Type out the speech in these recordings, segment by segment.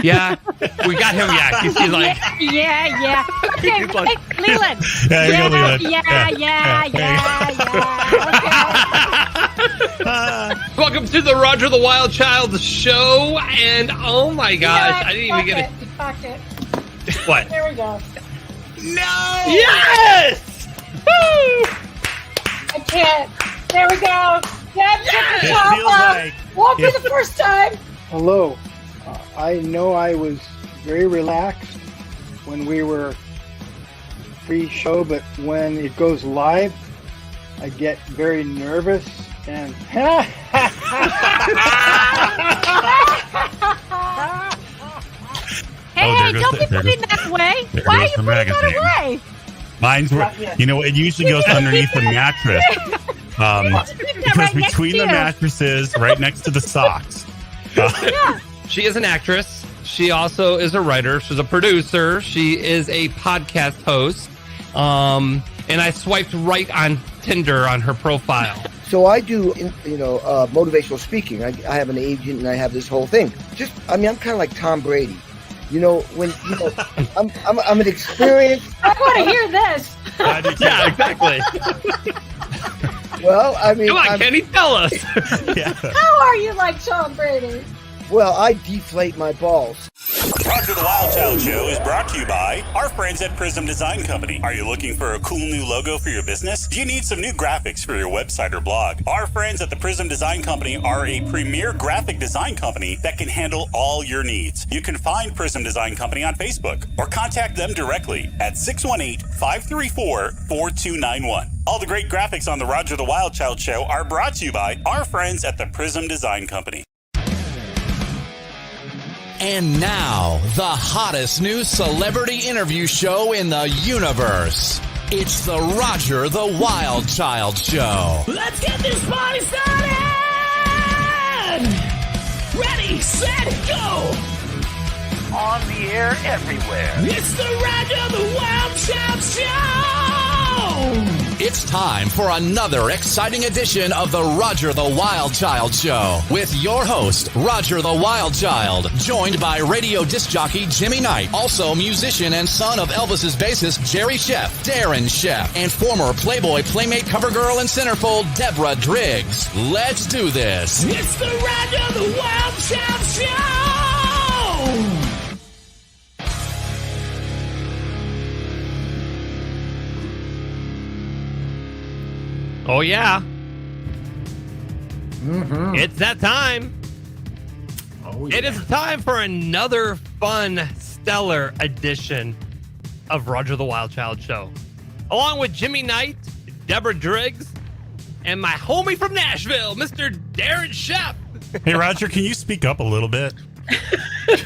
Yeah, we got him. Yeah, he's like, yeah. Okay, He's like- Leland. Yeah, you go, Leland. Yeah. Okay. welcome to the Roger the Wild Child show. And oh my gosh, I didn't even get it. Fuck it. What? There we go. No! Yes! Woo! I can't. There we go. Yeah, Yes! It feels like Won't be the first time. Hello. I know I was very relaxed when we were pre-show, but when it goes live, I get very nervous and Hey, don't be putting that away. Why are you putting that away? mine's, you know, it usually goes underneath the mattress. Because right next between to the you. mattresses, right next to the socks. Yeah. She is an actress. She also is a writer. She's a producer. She is a podcast host. And I swiped right on Tinder on her profile. So I do, motivational speaking. I have an agent and I have this whole thing. I'm kind of like Tom Brady. I'm an experienced. I want to hear this. Yeah, exactly. Well, I mean, Come on, Kenny, tell us. Yeah. How are you like Tom Brady? well, I deflate my balls. Roger the Wild Child Show is brought to you by our friends at Prism Design Company. Are you looking for a cool new logo for your business? Do you need some new graphics for your website or blog? Our friends at the Prism Design Company are a premier graphic design company that can handle all your needs. You can find Prism Design Company on Facebook or contact them directly at 618-534-4291. All the great graphics on the Roger the Wild Child Show are brought to you by our friends at the Prism Design Company. And now, the hottest new celebrity interview show in the universe. It's the Roger the Wild Child Show. Let's get this party started! Ready, set, go! On the air everywhere. It's the Roger the Wild Child Show! It's time for another exciting edition of the Roger the Wild Child Show with your host, Roger the Wild Child, joined by radio disc jockey Jimmy Knight, also musician and son of Elvis's bassist Jerry Sheff, Darren Sheff, and former Playboy Playmate cover girl and centerfold Deborah Driggs. Let's do this. It's the Roger the Wild Child Show! Oh, yeah. Mm-hmm. It's that time. Oh, yeah. It is time for another fun, stellar edition of Roger the Wild Child Show. Along with Jimmy Knight, Deborah Driggs, and my homie from Nashville, Mr. Darren Sheff. Hey, Roger, can you speak up a little bit?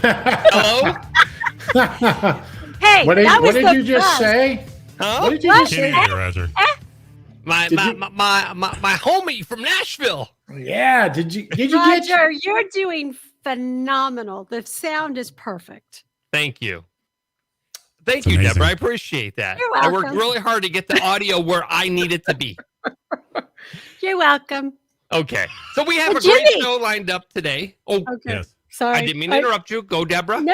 Hello? Hey, What that was did the you just best. say? Huh? What did you just Can't say? hear you, Roger. My homie from Nashville. Yeah, did you get Roger, you're doing phenomenal. The sound is perfect. Thank you. Thank It's you, amazing. Deborah. I appreciate that. You're I worked welcome. really hard to get the audio where I need it to be. You're welcome. Okay. So we have Well, a great Jimmy. show lined up today. Oh, Okay. Yes. Sorry. I didn't mean to interrupt you. Go, Deborah. No,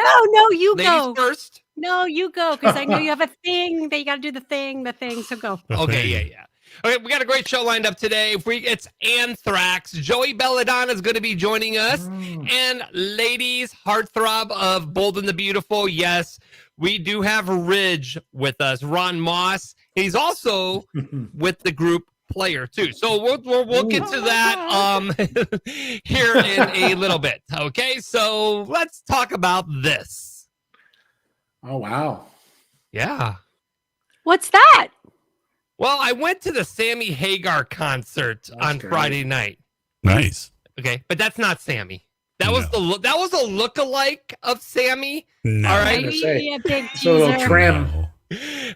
you Ladies go. first. No, you go, because I know you have a thing that you got to do the thing, so go. Okay, yeah. Okay, we got a great show lined up today. It's Anthrax. Joey Belladonna is going to be joining us. And ladies, heartthrob of Bold and the Beautiful. Yes, we do have Ridge with us. Ronn Moss. He's also with the group Player too. So we'll get to that here in a little bit. Okay, so let's talk about this. Oh, wow. Yeah. What's that? Well, I went to the Sammy Hagar concert on great. Friday night. Nice. Okay, but that's not Sammy. That was a lookalike of Sammy. No. All right. Maybe a big It's a little teaser. trim. No.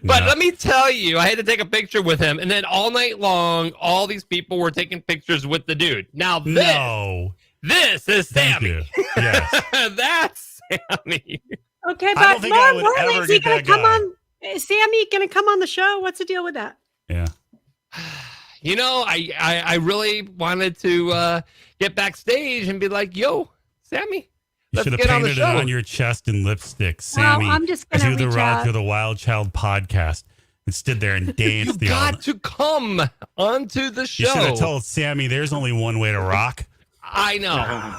But No. let me tell you, I had to take a picture with him, and then all night long, all these people were taking pictures with the dude. Now this is Thank Sammy. you. Yes. That's Sammy. Okay, I but don't think I would more ever is he get gonna that come guy. on? Is Sammy gonna come on the show? What's the deal with that? Yeah. You know, I really wanted to get backstage and be like, yo, Sammy, You should have painted it on your chest in lipstick, Sammy. I'm just going to to the reach out. Roger the Wild Child podcast and stood there and danced. You got to come onto the show. You should have told Sammy there's only one way to rock. I know.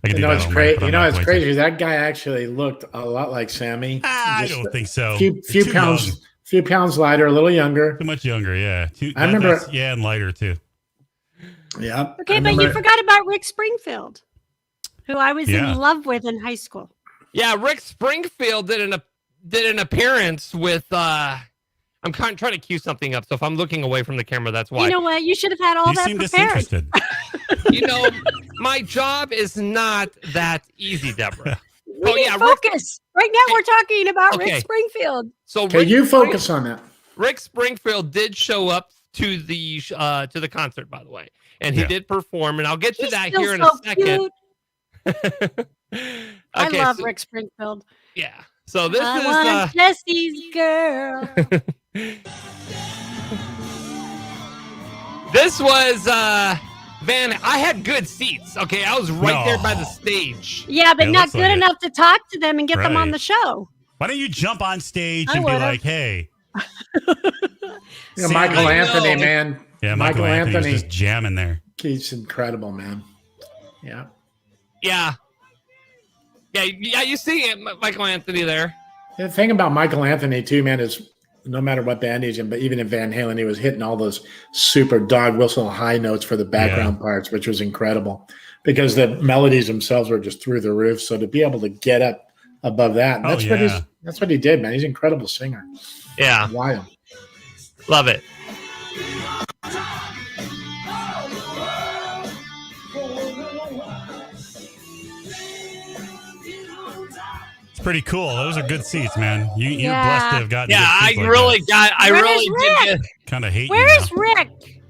It's crazy. It's crazy. That guy actually looked a lot like Sammy. I don't think so. Few pounds lighter, a little younger. Too much younger, yeah. I remember. Yeah, and lighter too. Yeah. Okay, but you forgot about Rick Springfield, who I was in love with in high school. Yeah, Rick Springfield did an appearance with. I'm trying to cue something up, so if I'm looking away from the camera, that's why. You know what? You should have had all that prepared. Disinterested. My job is not that easy, Deborah. Focus. Right now, we're talking about Rick Springfield. So you focus on that. Rick Springfield did show up to the concert, by the way, and he did perform, and I'll get to that here in a second. I love Rick Springfield. Yeah. So this is Jesse's girl. This was I had good seats. Okay, I was right there by the stage. Yeah, but not good enough to talk to them and get them on the show. Why don't you jump on stage and be like, "Hey"? Michael Anthony, man. Yeah, Michael Anthony just jamming there. He's incredible, man. Yeah. Yeah. You see it, Michael Anthony there. The thing about Michael Anthony too, man, is no matter what band he's in, but even in Van Halen, he was hitting all those super dog whistle high notes for the background parts, which was incredible because the melodies themselves were just through the roof. So to be able to get up above that, that's what he did, man. He's an incredible singer. Yeah. Wild. Love it. It's pretty cool. Those are good seats, man. You're blessed to have gotten. Yeah, I really did. Kind of hate. Where is Rick?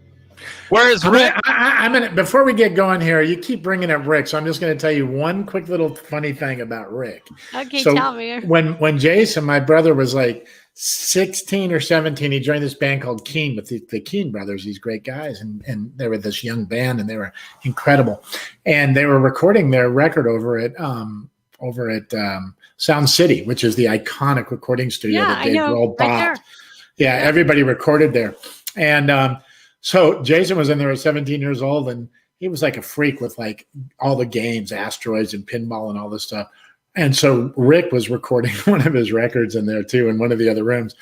Where is Rick? I'm gonna. Before we get going here, you keep bringing up Rick, so I'm just going to tell you one quick little funny thing about Rick. Okay, so tell me. When Jason, my brother, was like 16 or 17, he joined this band called Keen with the Keen brothers. These great guys, and they were this young band, and they were incredible. And they were recording their record over at Sound City, which is the iconic recording studio that Dave Grohl bought. Yeah, everybody recorded there. And so Jason was in there at 17 years old, and he was like a freak with like all the games, asteroids and pinball and all this stuff. And so Rick was recording one of his records in there too, in one of the other rooms.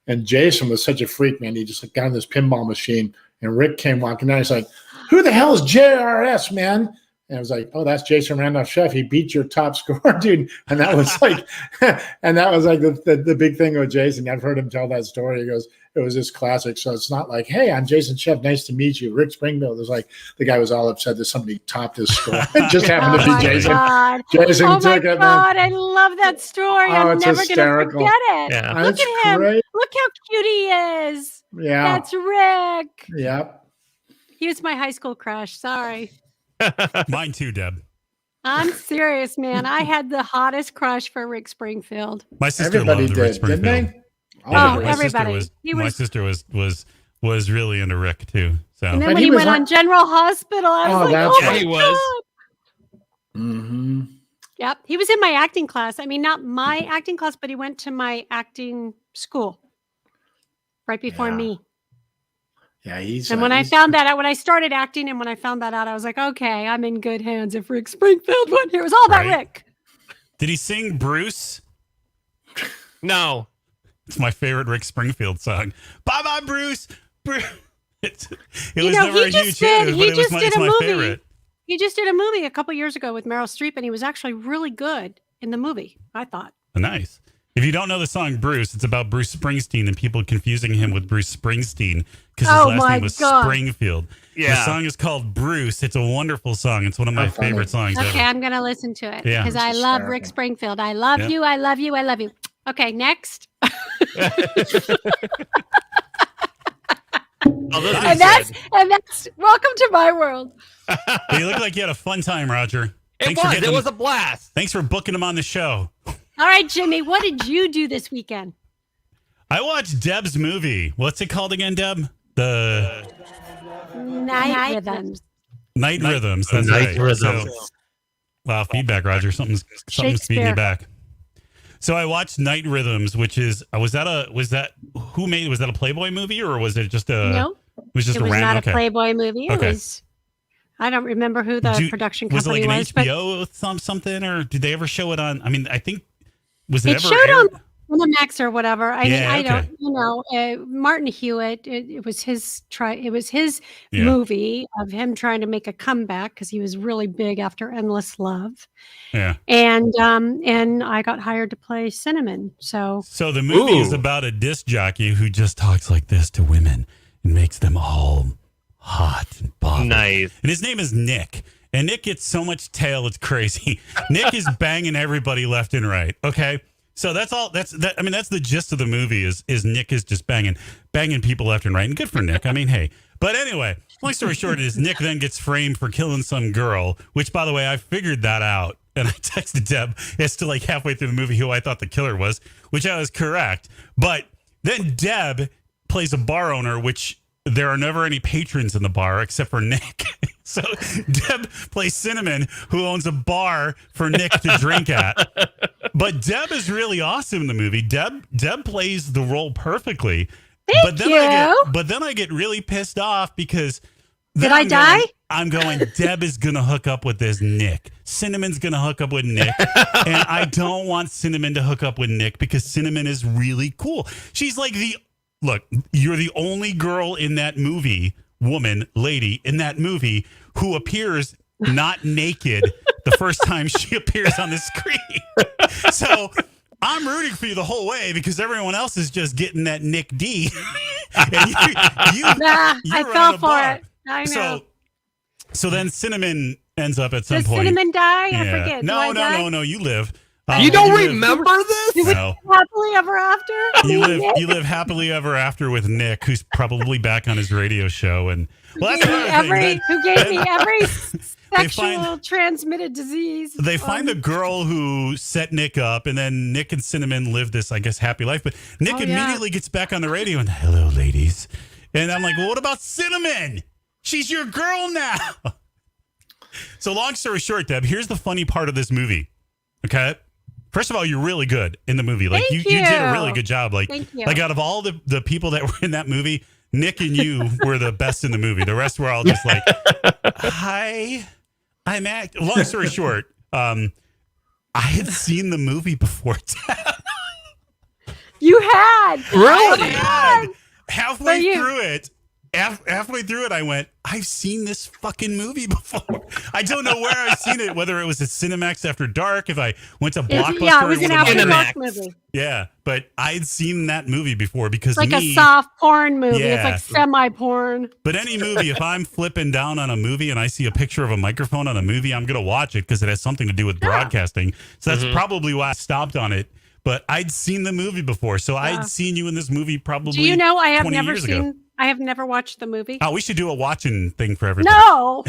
And Jason was such a freak, man. He just got on this pinball machine, and Rick came walking down. He's like, "Who the hell is JRS, man?" And I was like, "Oh, that's Jason Randolph Chef. He beat your top score, dude." And that was like, the big thing with Jason. I've heard him tell that story. He goes, "It was just classic." So it's not like, "Hey, I'm Jason Chef. Nice to meet you." Rick Springfield. It was like the guy was all upset that somebody topped his score. It just happened to be Jason. God. Jason took it. God, I love that story. I'm never going to forget it. Yeah. Look at him. Great. Look how cute he is. Yeah. That's Rick. Yep. He was my high school crush. Sorry. Mine too, Deb. I'm serious, man. I had the hottest crush for Rick Springfield. My sister loved Rick Springfield. Didn't they? Everybody. My sister was really into Rick too. So. And then when he went on General Hospital, I was he was. Mm-hmm. Yep. He was in my acting class. I mean, not my acting class, but he went to my acting school right before me. Yeah, he's. And when I found that out, when I started acting, and when I found that out, I was like, okay, I'm in good hands. If Rick Springfield went here, it was all about Rick. Did he sing Bruce? No. It's my favorite Rick Springfield song. Bye bye, Bruce. It was he never a just huge hit, but just did a movie. Favorite. He just did a movie a couple years ago with Meryl Streep, and he was actually really good in the movie, I thought. Nice. If you don't know the song Bruce, it's about Bruce Springsteen and people confusing him with Bruce Springsteen because his last name was Springfield. Yeah. The song is called Bruce. It's a wonderful song. It's one of my favorite songs ever. Okay, I'm going to listen to it Yeah. because I love Rick Springfield. I love you. I love you. I love you. Okay, next. And that's welcome to my world. You look like you had a fun time, Roger. It was a blast. Thanks for booking him on the show. All right, Jimmy, what did you do this weekend? I watched Deb's movie. What's it called again, Deb? The Night Rhythms. Night Rhythms. That's Night right. Rhythms. So, Wow, feedback, Roger. Something's feeding me back. So I watched Night Rhythms, which is was that a Playboy movie or was it just a No? It was just it was random, not a Playboy movie. It was I don't remember who the production company was. Was it like an HBO something, or did they ever show it on? I mean, I think it ever showed aired? on the Max or whatever. I Yeah, don't, Martin Hewitt. It was his movie of him trying to make a comeback because he was really big after Endless Love. Yeah, and I got hired to play Cinnamon. So the movie is about a disc jockey who just talks like this to women and makes them all hot and bothered. Nice. And his name is Nick. And Nick gets so much tail, it's crazy. Nick is banging everybody left and right. Okay. So that's all. That's the gist of the movie is Nick is just banging people left and right. And good for Nick. I mean, hey. But anyway, long story short is Nick then gets framed for killing some girl, which, by the way, I figured that out. And I texted Deb as to like halfway through the movie who I thought the killer was, which I was correct. But then Deb plays a bar owner, which there are never any patrons in the bar except for Nick. So Deb plays Cinnamon, who owns a bar for Nick to drink at. But Deb is really awesome in the movie. Deb plays the role perfectly. Thank you. But then I get really pissed off because did I die? I'm going, Deb is going to hook up with this Nick. Cinnamon's going to hook up with Nick. And I don't want Cinnamon to hook up with Nick because Cinnamon is really cool. She's like look, you're the only girl in that movie, lady in that movie who appears not naked the first time she appears on the screen. So I'm rooting for you the whole way because everyone else is just getting that Nick D. And I fell for it. I know. So then Cinnamon ends up at some Does point. Cinnamon die? Yeah. I forget. No. You live. You don't remember this? You live happily ever after? You live happily ever after with Nick, who's probably back on his radio show. And well, who gave me every sexual transmitted disease. They find the girl who set Nick up, and then Nick and Cinnamon live this, I guess, happy life. But Nick immediately gets back on the radio and, hello, ladies. And I'm like, well, what about Cinnamon? She's your girl now. So long story short, Deb, here's the funny part of this movie. Okay? First of all, you're really good in the movie. Like you did a really good job. Like out of all the people that were in that movie, Nick and you were the best in the movie. The rest were all just like, hi, I'm act. Long story short, I had seen the movie before. You had? Really? Halfway through it, I went, I've seen this fucking movie before. I don't know where I've seen it, whether it was at Cinemax After Dark, if I went to Blockbuster. Yeah, it was an After Dark movie. Yeah, but I'd seen that movie before because it's like a soft porn movie. Yeah. It's like semi-porn. But any movie, if I'm flipping down on a movie and I see a picture of a microphone on a movie, I'm going to watch it because it has something to do with broadcasting. So that's probably why I stopped on it. But I'd seen the movie before, so I'd seen you in this movie probably. Do you know I have 20 never years seen? Ago. I have never watched the movie. Oh, we should do a watching thing for everybody. No.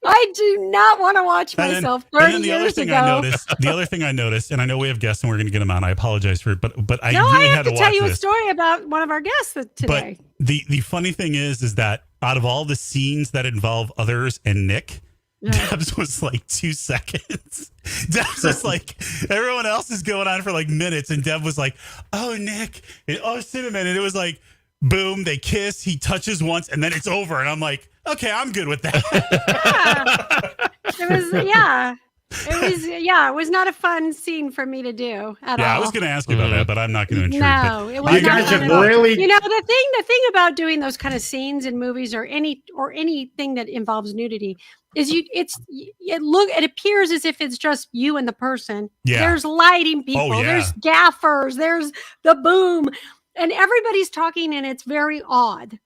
I do not want to watch myself 30 years ago. The other thing I noticed, and I know we have guests and we're going to get them on. I apologize for it, but I really I had have to tell you this. a story about one of our guests today. But the funny thing is that out of all the scenes that involve others and Nick, Deb's was like 2 seconds. Deb's was like, everyone else is going on for like minutes, and Deb was like, oh, Nick, and oh, Cinnamon, and it was like, boom, they kiss, he touches once, and then it's over, and I'm like, okay, I'm good with that. It was not a fun scene for me to do at all. Yeah, I was going to ask you about that, but I'm not going to intrude. No, it was not fun at all. You know, the thing about doing those kind of scenes in movies or anything that involves nudity is it appears as if it's just you and the person. Yeah. There's lighting people, there's gaffers, there's the boom, and everybody's talking, and it's very odd.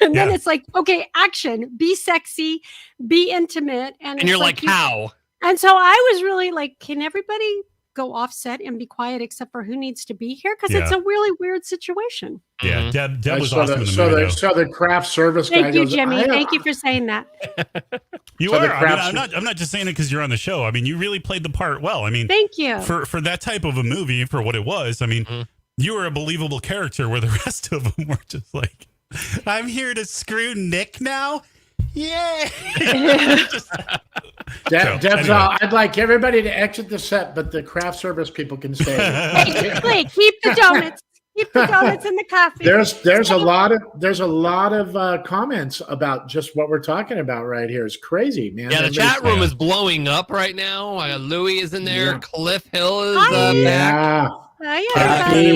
And then it's like, okay, action, be sexy, be intimate, and you're like how? And so I was really like, can everybody go offset and be quiet except for who needs to be here? Because it's a really weird situation. Yeah, Deb was awesome in the movie. So the craft service guy Thank you, Jimmy. Thank you for saying that. You are. I mean, I'm not just saying it because you're on the show. I mean, you really played the part well. I mean, thank you. For that type of a movie, for what it was, I mean, you were a believable character where the rest of them were just like, I'm here to screw Nick now. Yay! I'd like everybody to exit the set, but the craft service people can stay. Hey, keep the donuts. Keep the donuts and the coffee. There's a lot of comments about just what we're talking about right here. It's crazy, man. Yeah, the chat room is blowing up right now. Louis is in there. Yeah. Cliff Hill is back. See,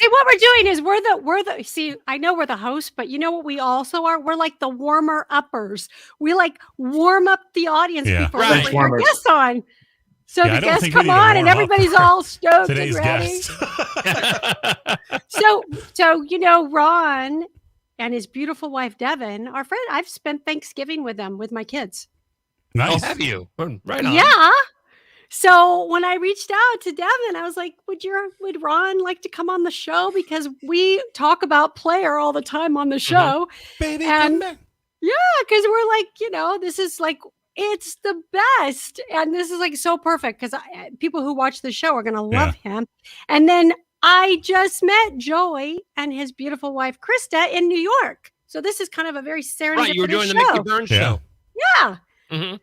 what we're doing is we're the see, I know we're the host, but you know what we also are? We're like the warmer uppers. We like warm up the audience before we bring our guests on. So the guests come on and everybody's all stoked and ready. So Ron and his beautiful wife Devin, our friend, I've spent Thanksgiving with them with my kids. Nice. Oh, have you? Right on. Yeah. So when I reached out to Devin, I was like, would Ron like to come on the show? Because we talk about Player all the time on the show. Baby, and because we're like, this is like, it's the best. And this is like so perfect because people who watch the show are going to love him. And then I just met Joey and his beautiful wife, Krista, in New York. So this is kind of a very serendipitous show. Right, you were doing the Mickey Burns show. Yeah. Mm-hmm.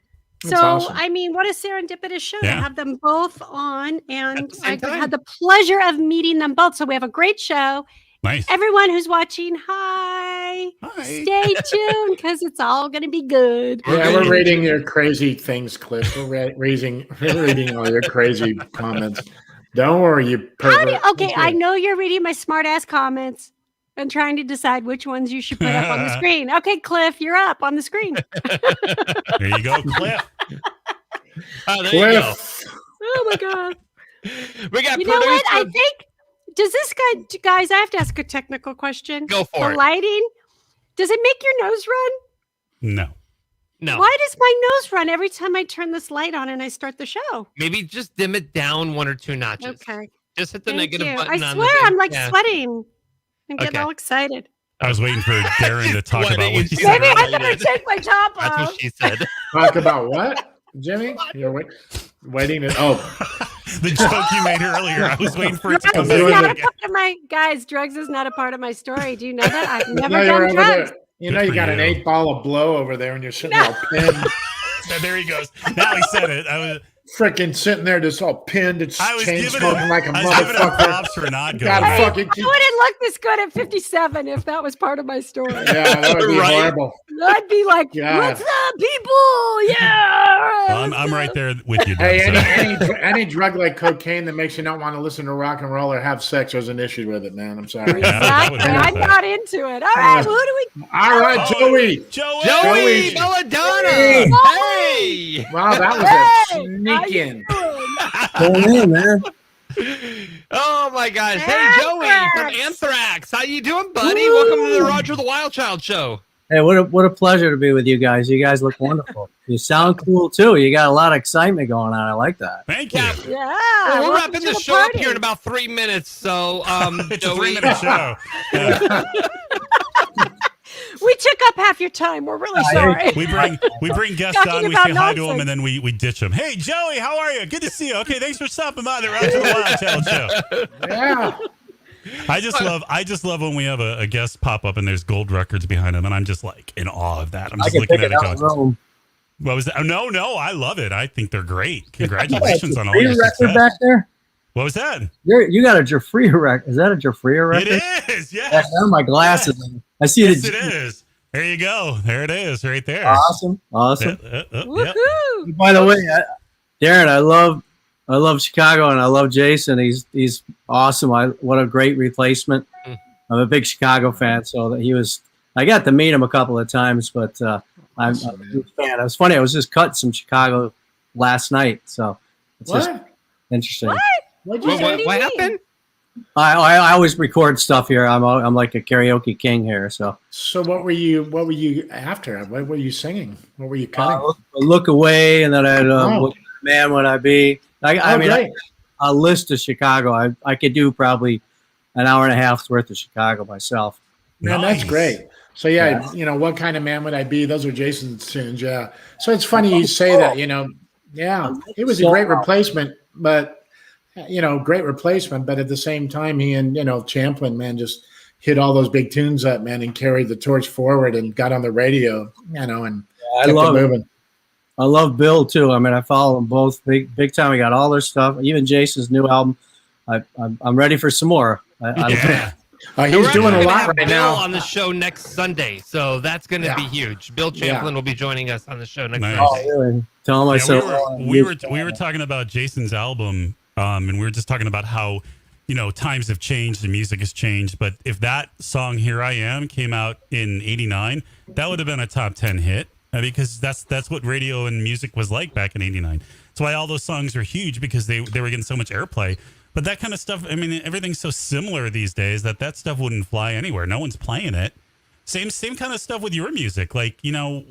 So, awesome. I mean, what a serendipitous show to have them both on. And I had the pleasure of meeting them both. So we have a great show. Nice. Everyone who's watching, hi. Stay tuned because it's all going to be good. We're reading your crazy things, Cliff. We're reading all your crazy comments. Don't worry, you pervert. I know you're reading my smart-ass comments and trying to decide which ones you should put up on the screen. Okay, Cliff, you're up on the screen. There you go, Cliff. There you go. Oh, my God. We got you know what? I think... Does this guys, I have to ask a technical question. Go for it. The lighting, does it make your nose run? No. Why does my nose run every time I turn this light on and I start the show? Maybe just dim it down 1 or 2 notches. Okay. Just hit the negative button. I swear I'm like sweating and getting all excited. I was waiting for Darren to talk about what he said. Maybe I better take my top off. That's what she said. Talk about what, Jimmy? You're waiting to... the joke you made earlier. I was waiting for it to come back. Guys, drugs is not a part of my story. Do you know that? I've never done drugs. You got an 8-ball of blow over there and you're sitting there all pinned. There he goes. Now he said it. I was freaking sitting there just all pinned and chain smoking like a motherfucker. Props for not going. I wouldn't look this good at 57 if that was part of my story. Yeah, that would be horrible. I'd be like, what's up, people? Yeah. Well, I'm right there with you. Hey, any drug like cocaine that makes you not want to listen to rock and roll or have sex, there's an issue with it, man. I'm sorry. Exactly. I'm not into it. All right, who do we? All right, Joey. Belladonna. Hey. Wow, that was a sneak-in. Going in, man. Oh my gosh. Hey, Joey from Anthrax. How you doing, buddy? Welcome to the Roger the Wild Child show. Hey, what a pleasure to be with you guys. You guys look wonderful. You sound cool too. You got a lot of excitement going on. I like that. Thank you. Yeah. Well, we're wrapping the show up here in about 3 minutes. So it's a 3-minute show. Yeah. We took up half your time. We're really sorry. We bring guests on, we say hi to them, and then we ditch them. Hey, Joey, how are you? Good to see you. Okay, thanks for stopping by the Roger the Wild Child show. Yeah. I just love when we have a guest pop up and there's gold records behind them, and I'm just like in awe of that. I'm just looking at it going, what was that? No, I love it. I think they're great. Congratulations on all your success. Back there? What was that? You got a Jafria record. Is that a Jafria record? It is, yes. Yeah, my glasses. I see it is. There you go. There it is, right there. Awesome. Woohoo! By the way, Darren, I love Chicago and I love Jason. He's awesome. What a great replacement. I'm a big Chicago fan, so I got to meet him a couple of times, but I'm a huge fan. It was funny. I was just cutting some Chicago last night, so it's just interesting. What happened? I always record stuff here. I'm like a karaoke king here. So what were you after? What were you singing? What were you cutting? Look Away, and then what man would I be? I mean, a list of Chicago. I could do probably an hour and a half's worth of Chicago myself. Man, that's great. So what kind of man would I be? Those are Jason's tunes. Yeah. So it's funny you say that. Yeah, it was a great replacement, but. Great replacement, but at the same time, he and Champlin, man, hit all those big tunes up, man, and carried the torch forward and got on the radio, you know, and I love Bill too. I mean, I follow them both big time. I got all their stuff, even Jason's new album. I'm ready for some more. He's doing a lot right Bill now on the show next Sunday, so that's going to be huge. Bill Champlin will be joining us on the show next Sunday. Oh, really? Tell him I said we were talking about Jason's album, and we were just talking about how, you know, times have changed and music has changed. But if that song "Here I Am" came out in '89, that would have been a top 10 hit, because that's what radio and music was like back in '89. That's why all those songs are huge, because they were getting so much airplay. But that kind of stuff, I mean, everything's so similar these days that stuff wouldn't fly anywhere. No one's playing it. Same kind of stuff with your music. Like, you know,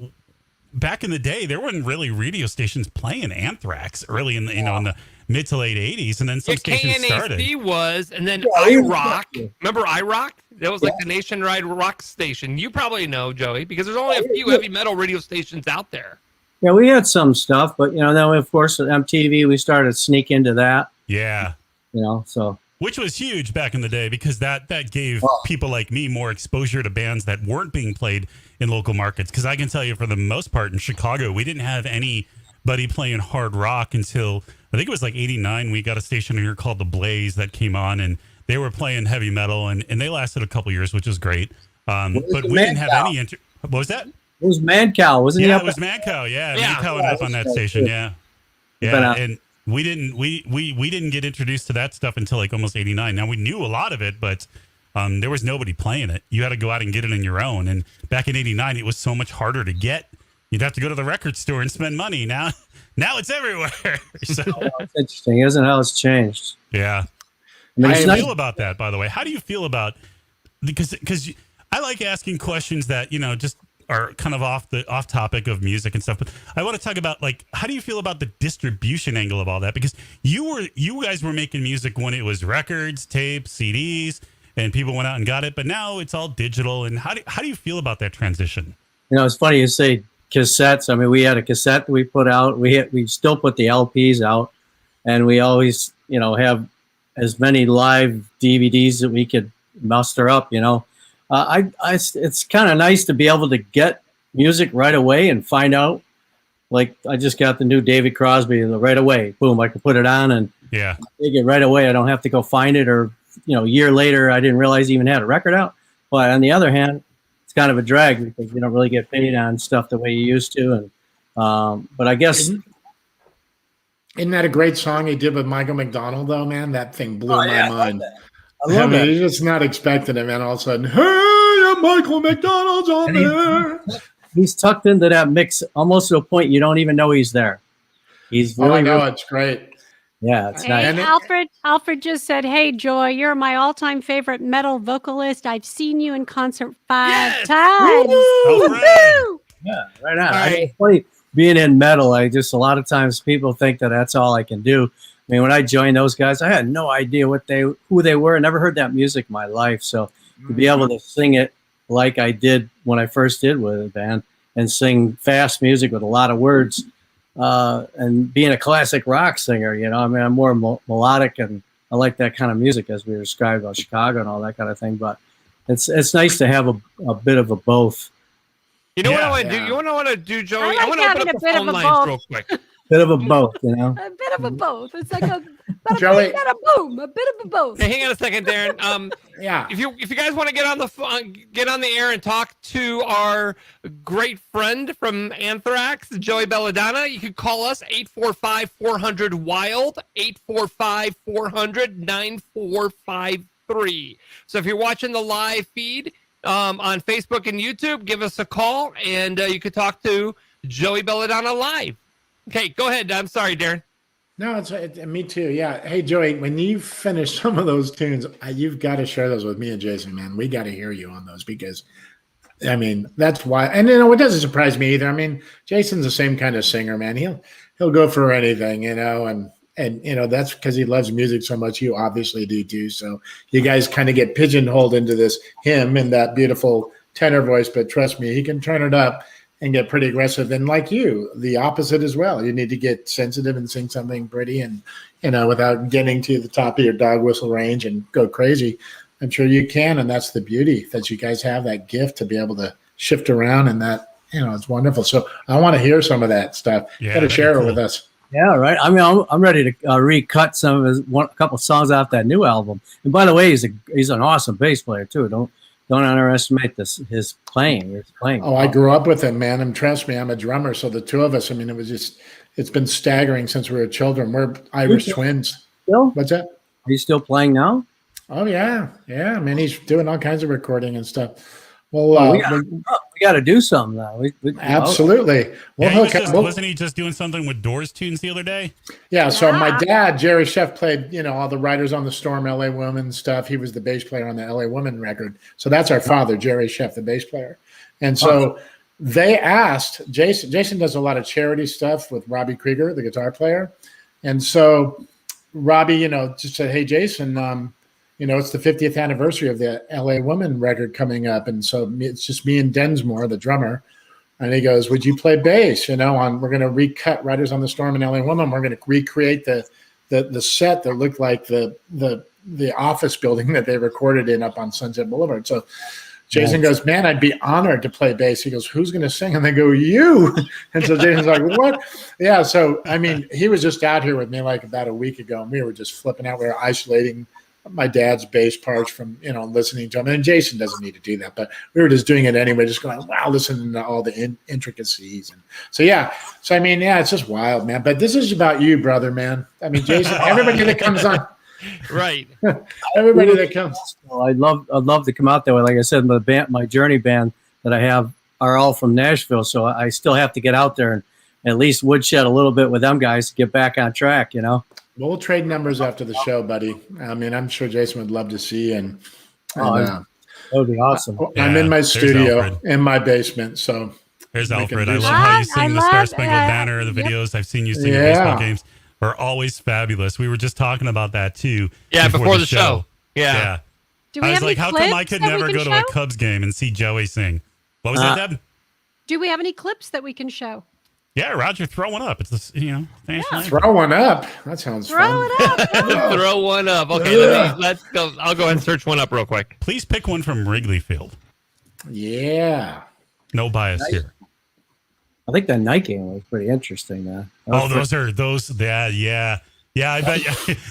back in the day, there weren't really radio stations playing Anthrax early in the, you know, in the mid to late 80s, and then some stations started. KNAC was, and then iRock. Remember iRock? That was like the nationwide rock station. You probably know, Joey, because there's only a few heavy metal radio stations out there. Yeah, we had some stuff, but, you know, then of course at MTV we started to sneak into that. Yeah. You know, so which was huge back in the day, because that gave people like me more exposure to bands that weren't being played in local markets. Because I can tell you, for the most part, in Chicago, we didn't have anybody playing hard rock until I think it was like '89. We got a station here called The Blaze that came on, and they were playing heavy metal, and they lasted a couple years, which was great. But we didn't have any. What was that? It was Mancow, wasn't it? Yeah, it was Mancow. Yeah, Mancow went up on that station. Yeah, and we didn't get introduced to that stuff until like almost '89. Now we knew a lot of it, but there was nobody playing it. You had to go out and get it on your own. And back in '89, it was so much harder to get. You'd have to go to the record store and spend money. Now it's everywhere. So, it's interesting, isn't it, how it's changed? Yeah. I mean, How do you feel about that, by the way? How do you feel about, because I like asking questions that, you know, just are kind of off topic of music and stuff, but I want to talk about, like, how do you feel about the distribution angle of all that? Because you guys were making music when it was records, tapes, CDs, and people went out and got it, but now it's all digital. And how do you feel about that transition? You know, it's funny you say cassettes. I mean, we had a cassette that we put out. We still put the LPs out, and we always, you know, have as many live DVDs that we could muster up, you know. It's kind of nice to be able to get music right away and find out. Like, I just got the new David Crosby right away. Boom, I can put it on and take it right away. I don't have to go find it, or, you know, a year later, I didn't realize he even had a record out. But on the other hand, it's kind of a drag because you don't really get paid on stuff the way you used to. And but I guess. Isn't that a great song he did with Michael McDonald, though, man? That thing blew my mind. I love it. You're just not expecting it, man. All of a sudden, hey, Michael McDonald's on there. He's tucked into that mix almost to a point you don't even know he's there. He's really, I know, it's great. Yeah, it's hey, nice. Alfred just said, "Hey, Joy, you're my all-time favorite metal vocalist. I've seen you in concert 5 times." Woo! Yeah, right on. I mean, it's funny being in metal. A lot of times people think that that's all I can do. I mean, when I joined those guys, I had no idea who they were. I never heard that music in my life. So to be able to sing it like I did when I first did with a band, and sing fast music with a lot of words, and being a classic rock singer, you know, I mean, I'm more melodic, and I like that kind of music, as we described about Chicago and all that kind of thing. But it's nice to have a bit of a both. You know what I want to do? You know what I want to do, Joey? I want to open up the phone lines real quick. Bit of a both, you know. A bit of a both. It's like a Joey, bit of a boom, a bit of a both. Hey, hang on a second, Darren. If you guys want to get on the air and talk to our great friend from Anthrax, Joey Belladonna, you can call us 845-400-WILD, 845-400-9453. So if you're watching the live feed on Facebook and YouTube, give us a call, and you could talk to Joey Belladonna live. Okay, go ahead. I'm sorry, Darren. No, it's me too. Yeah. Hey, Joey, when you finish some of those tunes, you've got to share those with me and Jason, man. We got to hear you on those, because, I mean, that's why. And, you know, it doesn't surprise me either. I mean, Jason's the same kind of singer, man. He'll go for anything, you know, and you know, that's because he loves music so much. You obviously do too. So you guys kind of get pigeonholed into this him and that beautiful tenor voice, but trust me, he can turn it up and get pretty aggressive. And like you, the opposite as well. You need to get sensitive and sing something pretty, and, you know, without getting to the top of your dog whistle range and go crazy. I'm sure you can, and that's the beauty that you guys have that gift to be able to shift around, and that it's wonderful. So I want to hear some of that stuff. Yeah, got to share it with us. Yeah, right. I mean, I'm ready to recut some of a couple songs off that new album. And by the way, he's an awesome bass player too. Don't underestimate his playing. He's playing. Oh, I grew up with him, man. And trust me, I'm a drummer. So the two of us, I mean, it's been staggering since we were children. We're Irish twins. Still? What's that? Are you still playing now? Oh yeah. I mean, he's doing all kinds of recording and stuff. Well, we got to do something now. Absolutely. Wasn't he just doing something with Doors tunes the other day? Yeah. So my dad, Jerry Sheff, played all the Riders on the Storm, L.A. Woman stuff. He was the bass player on the L.A. Woman record. So that's our father, Jerry Sheff, the bass player. And so they asked Jason. Jason does a lot of charity stuff with Robbie Krieger, the guitar player. And so Robbie, just said, "Hey, Jason." It's the 50th anniversary of the LA Woman record coming up. And so it's just me and Densmore, the drummer. And he goes, would you play bass? We're going to recut Riders on the Storm and LA Woman. We're going to recreate the set that looked like the office building that they recorded in up on Sunset Boulevard. So Jason goes, man, I'd be honored to play bass. He goes, who's going to sing? And they go, you. And so Jason's like, what? Yeah. So, I mean, he was just out here with me like about a week ago, and we were just flipping out. We were isolating my dad's bass parts from, listening to him. And Jason doesn't need to do that, but we were just doing it anyway, just going, wow, listening to all the intricacies. And so, yeah. So, I mean, yeah, it's just wild, man. But this is about you, brother, man. I mean, Jason, everybody that comes on. Right. Everybody that comes. I'd love to come out there. Like I said, my Journey band that I have are all from Nashville. So I still have to get out there and at least woodshed a little bit with them guys to get back on track, We'll trade numbers after the show, buddy. I mean, I'm sure Jason would love to see you. That would be awesome. I'm in my studio in my basement. So there's Alfred. I love how you sing the Star Spangled Banner, the videos I've seen you sing at baseball games are always fabulous. We were just talking about that too. Yeah, before the show. Yeah. I was like, how come I could never go to a Cubs game and see Joey sing? What was that, Deb? Do we have any clips that we can show? Yeah, Roger, throw one up. It's throw one up. That sounds fun. Throw one up. Okay, let's go. I'll go ahead and search one up real quick. Please pick one from Wrigley Field. Yeah. No bias here. I think that night game was pretty interesting. Yeah. I bet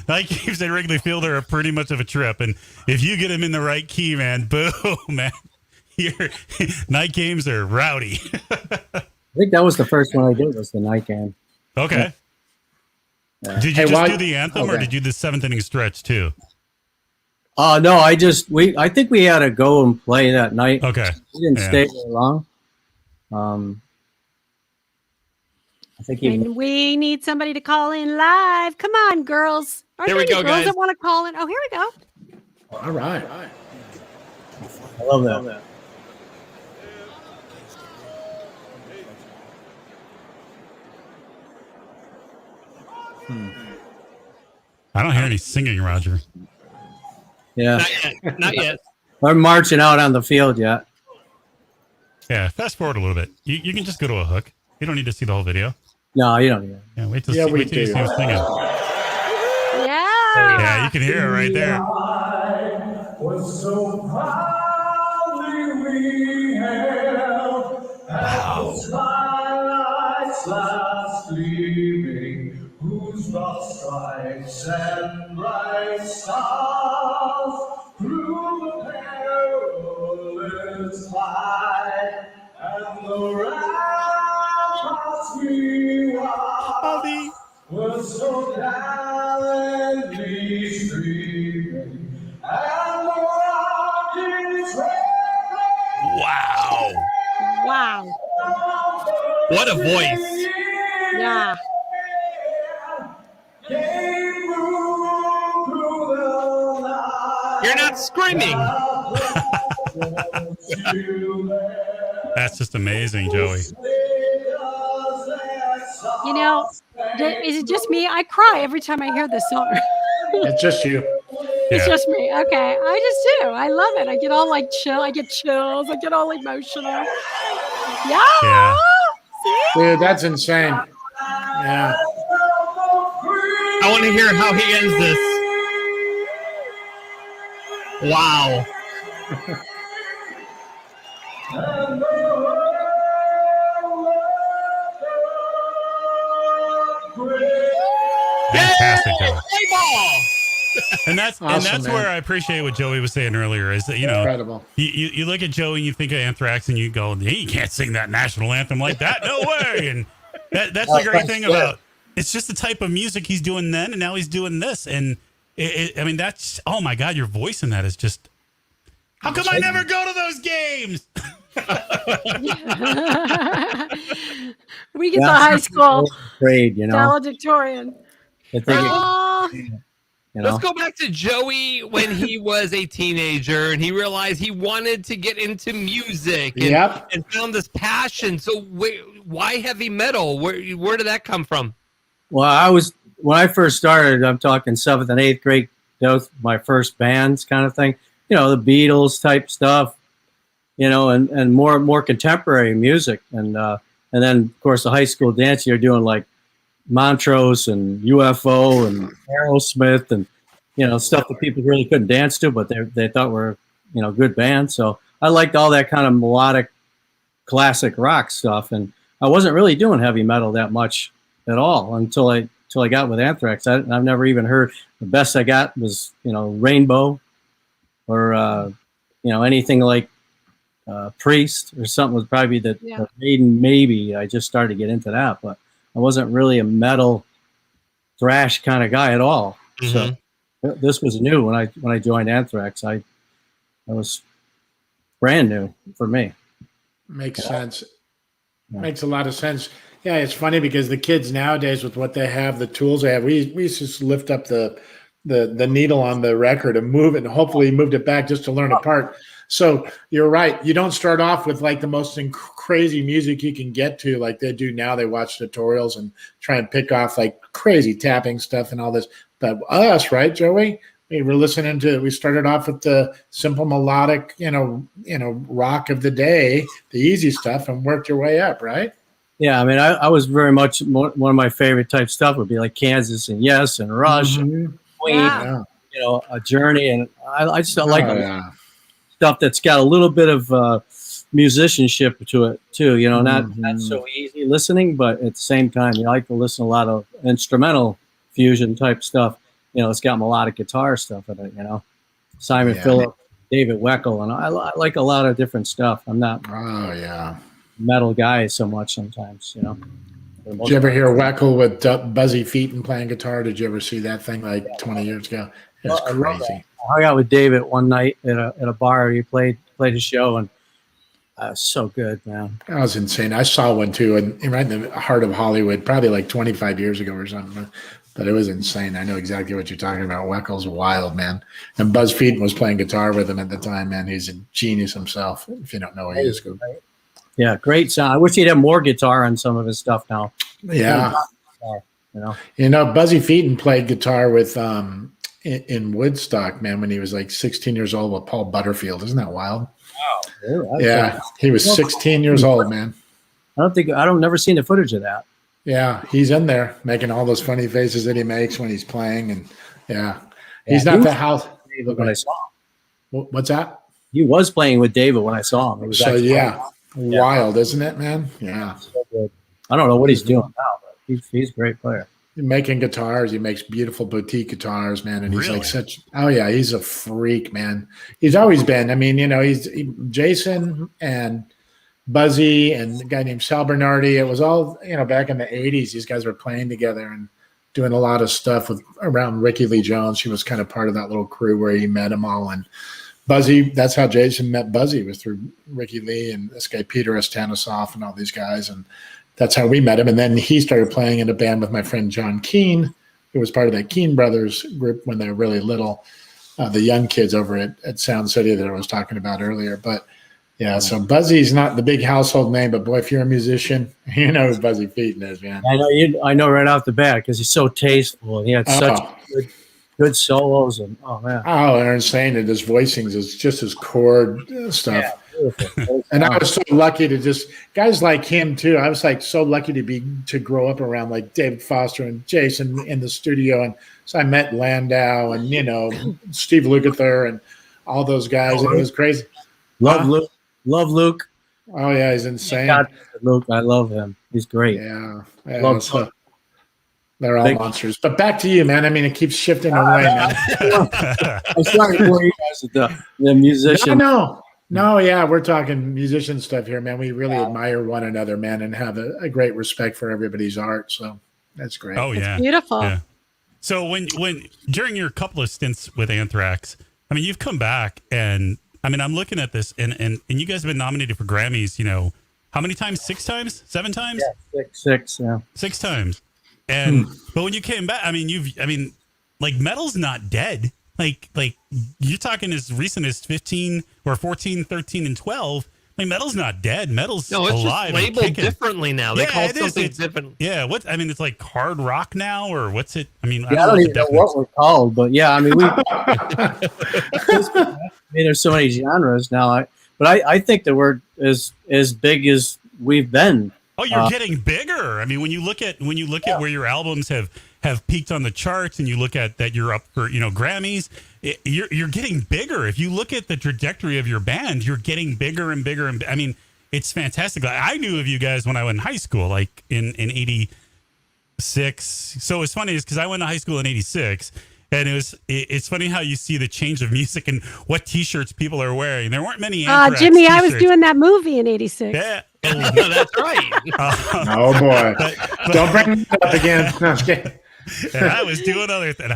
night games at Wrigley Field are pretty much of a trip. And if you get them in the right key, man, boom, man. Your night games are rowdy. I think that was the first one I did was the night game. Okay. Yeah. Did you just do the anthem or did you do the seventh inning stretch too? No, I think we had to go and play that night. Okay. We didn't stay very long. I think and we need somebody to call in live. Come on, girls. Here we go, girls guys. that want to call in. Oh, here we go. All right. I love that. I don't hear any singing, Roger. Yeah. Not yet. We're marching out on the field yet. Yeah, fast forward a little bit. You can just go to a hook. You don't need to see the whole video. No, you don't need it. Yeah, wait till you see him singing. Yeah. Yeah, you can hear it right there. Was so proudly we held as twilight's last gleaming, whose rough stripes and bright stars through the perilous fight and the ramparts we watched were so gallantly streaming. Wow. Wow. What a voice. Yeah. You're not screaming. That's just amazing, Joey. Is it just me? I cry every time I hear this song. It's just you. It's just me. Okay. I just do. I love it. I get all chill. I get chills. I get all emotional. Yeah. See? Dude, that's insane. Yeah. I want to hear how he ends this. Wow. Fantastic, Joey. Play ball. And that's where I appreciate what Joey was saying earlier is that, incredible. You look at Joey and you think of Anthrax and you go, hey, you can't sing that national anthem like that. No way. And that's the great thing about it's just the type of music he's doing then, and now he's doing this. And I mean, that's, oh my God, your voice in that is just, how come I never go to those games? We get the high school grade, valedictorian. Let's go back to Joey when he was a teenager and he realized he wanted to get into music and found this passion. So why heavy metal? Where did that come from? Well, when I first started, I'm talking 7th and 8th grade, that was my first bands kind of thing. The Beatles type stuff, and more contemporary music. And then, of course, the high school dance, you're doing like Montrose and UFO and Aerosmith and, stuff that people really couldn't dance to, but they thought were, good bands. So I liked all that kind of melodic, classic rock stuff. And I wasn't really doing heavy metal that much at all until I got with Anthrax. I've never even heard. The best I got was, Rainbow or, anything like Priest or something was probably the Maiden, maybe. I just started to get into that, but I wasn't really a metal thrash kind of guy at all. Mm-hmm. So this was new when I joined Anthrax. I was brand new for me. Makes sense. Makes a lot of sense. Yeah, it's funny because the kids nowadays with what they have, the tools they have, we used to just lift up the needle on the record and move it, and hopefully moved it back just to learn a part. So you're right. You don't start off with like the most crazy music you can get to like they do now. They watch tutorials and try and pick off like crazy tapping stuff and all this. But us, right, Joey? We started off with the simple melodic, rock of the day, the easy stuff, and worked your way up, right? Yeah, I mean, I was very much one of my favorite type stuff would be like Kansas and Yes and Rush, and Queen, A Journey, and I just like stuff that's got a little bit of musicianship to it too. Not so easy listening, but at the same time, you like to listen to a lot of instrumental fusion type stuff. It's got melodic guitar stuff in it. Simon Phillips, David Weckl, and I like a lot of different stuff. I'm not. Metal guy so much sometimes, Did you ever hear Weckl with Buzzy Feet and playing guitar? Did you ever see that thing like 20 years ago? It was crazy. I hung out with David one night at a bar. He played a show, and so good, man. That was insane. I saw one too, and right in the heart of Hollywood, probably like 25 years ago or something. But it was insane. I know exactly what you're talking about. Weckl's wild, man. And Buzz Feet was playing guitar with him at the time, man. He's a genius himself. If you don't know, he is good. Yeah, great sound. I wish he'd have more guitar on some of his stuff now. Yeah. Buzzy Feeten played guitar with in Woodstock, man, when he was like 16 years old with Paul Butterfield. Isn't that wild? Wow. Yeah, he was 16 years old, man. I don't never seen the footage of that. Yeah, he's in there making all those funny faces that he makes when he's playing, and he's not the house. When I saw him. What's that? He was playing with David when I saw him. It was wild, isn't it, man? Yeah. So good. I don't know what he's doing now, but he's a great player. He's making guitars. He makes beautiful boutique guitars, man. And he's like he's a freak, man. He's always been. I mean, he's Jason and Buzzy and a guy named Sal Bernardi. It was all, back in the 80s, these guys were playing together and doing a lot of stuff around Ricky Lee Jones. She was kind of part of that little crew where he met them all. And Buzzy, that's how Jason met Buzzy, was through Ricky Lee and this guy Peter Stanisoff and all these guys. And that's how we met him. And then he started playing in a band with my friend John Keane, who was part of that Keane Brothers group when they were really little, the young kids over at Sound City that I was talking about earlier. But so Buzzy's not the big household name, but boy, if you're a musician, you know who Buzzy Feeten is, man. I know right off the bat because he's so tasteful and he had such good solos and they're insane. And his voicings is just his chord stuff. And I was so lucky to guys like him too. I was like so lucky to grow up around like David Foster and Jason in the studio. And so I met Landau and, Steve Lukather and all those guys. It was crazy. Love Luke. Love Luke. Oh yeah, he's insane. God, Luke, I love him. He's great. Yeah. Love they're all monsters. But back to you, man. I mean, it keeps shifting away, man. I'm sorry for you guys at the musician. No, yeah, we're talking musician stuff here, man. We really admire one another, man, and have a great respect for everybody's art. So that's great. Oh yeah, it's beautiful. Yeah. So when during your couple of stints with Anthrax, I mean, you've come back, and I mean, I'm looking at this, and you guys have been nominated for Grammys. You know, how many times? 6 times? 7 times? Yeah, six. Yeah, 6 times. And but when you came back, I mean, like metal's not dead. Like you're talking as recent as 15 or 14, 13, and 12. Like metal's not dead. Metal's alive. Just labeled differently now. They call it something different. Yeah, I mean, it's like hard rock now, or what's it? I mean, I don't even know what we're called, but yeah, I mean, there's so many genres now. But I think that we're as big as we've been. Oh, you're getting bigger. I mean, when you look at where your albums have peaked on the charts, and you look at that you're up for Grammys, you're getting bigger. If you look at the trajectory of your band, you're getting bigger and bigger. And I mean, it's fantastic. I knew of you guys when I went in high school, like in 86. So it's funny is because I went to high school in 86. And it's funny how you see the change of music and what T-shirts people are wearing. There weren't many Anthrax Jimmy, T-shirts. I was doing that movie in 86. Yeah. That's right. Oh boy! Don't bring it up again. No, I'm just kidding. And I was doing other things.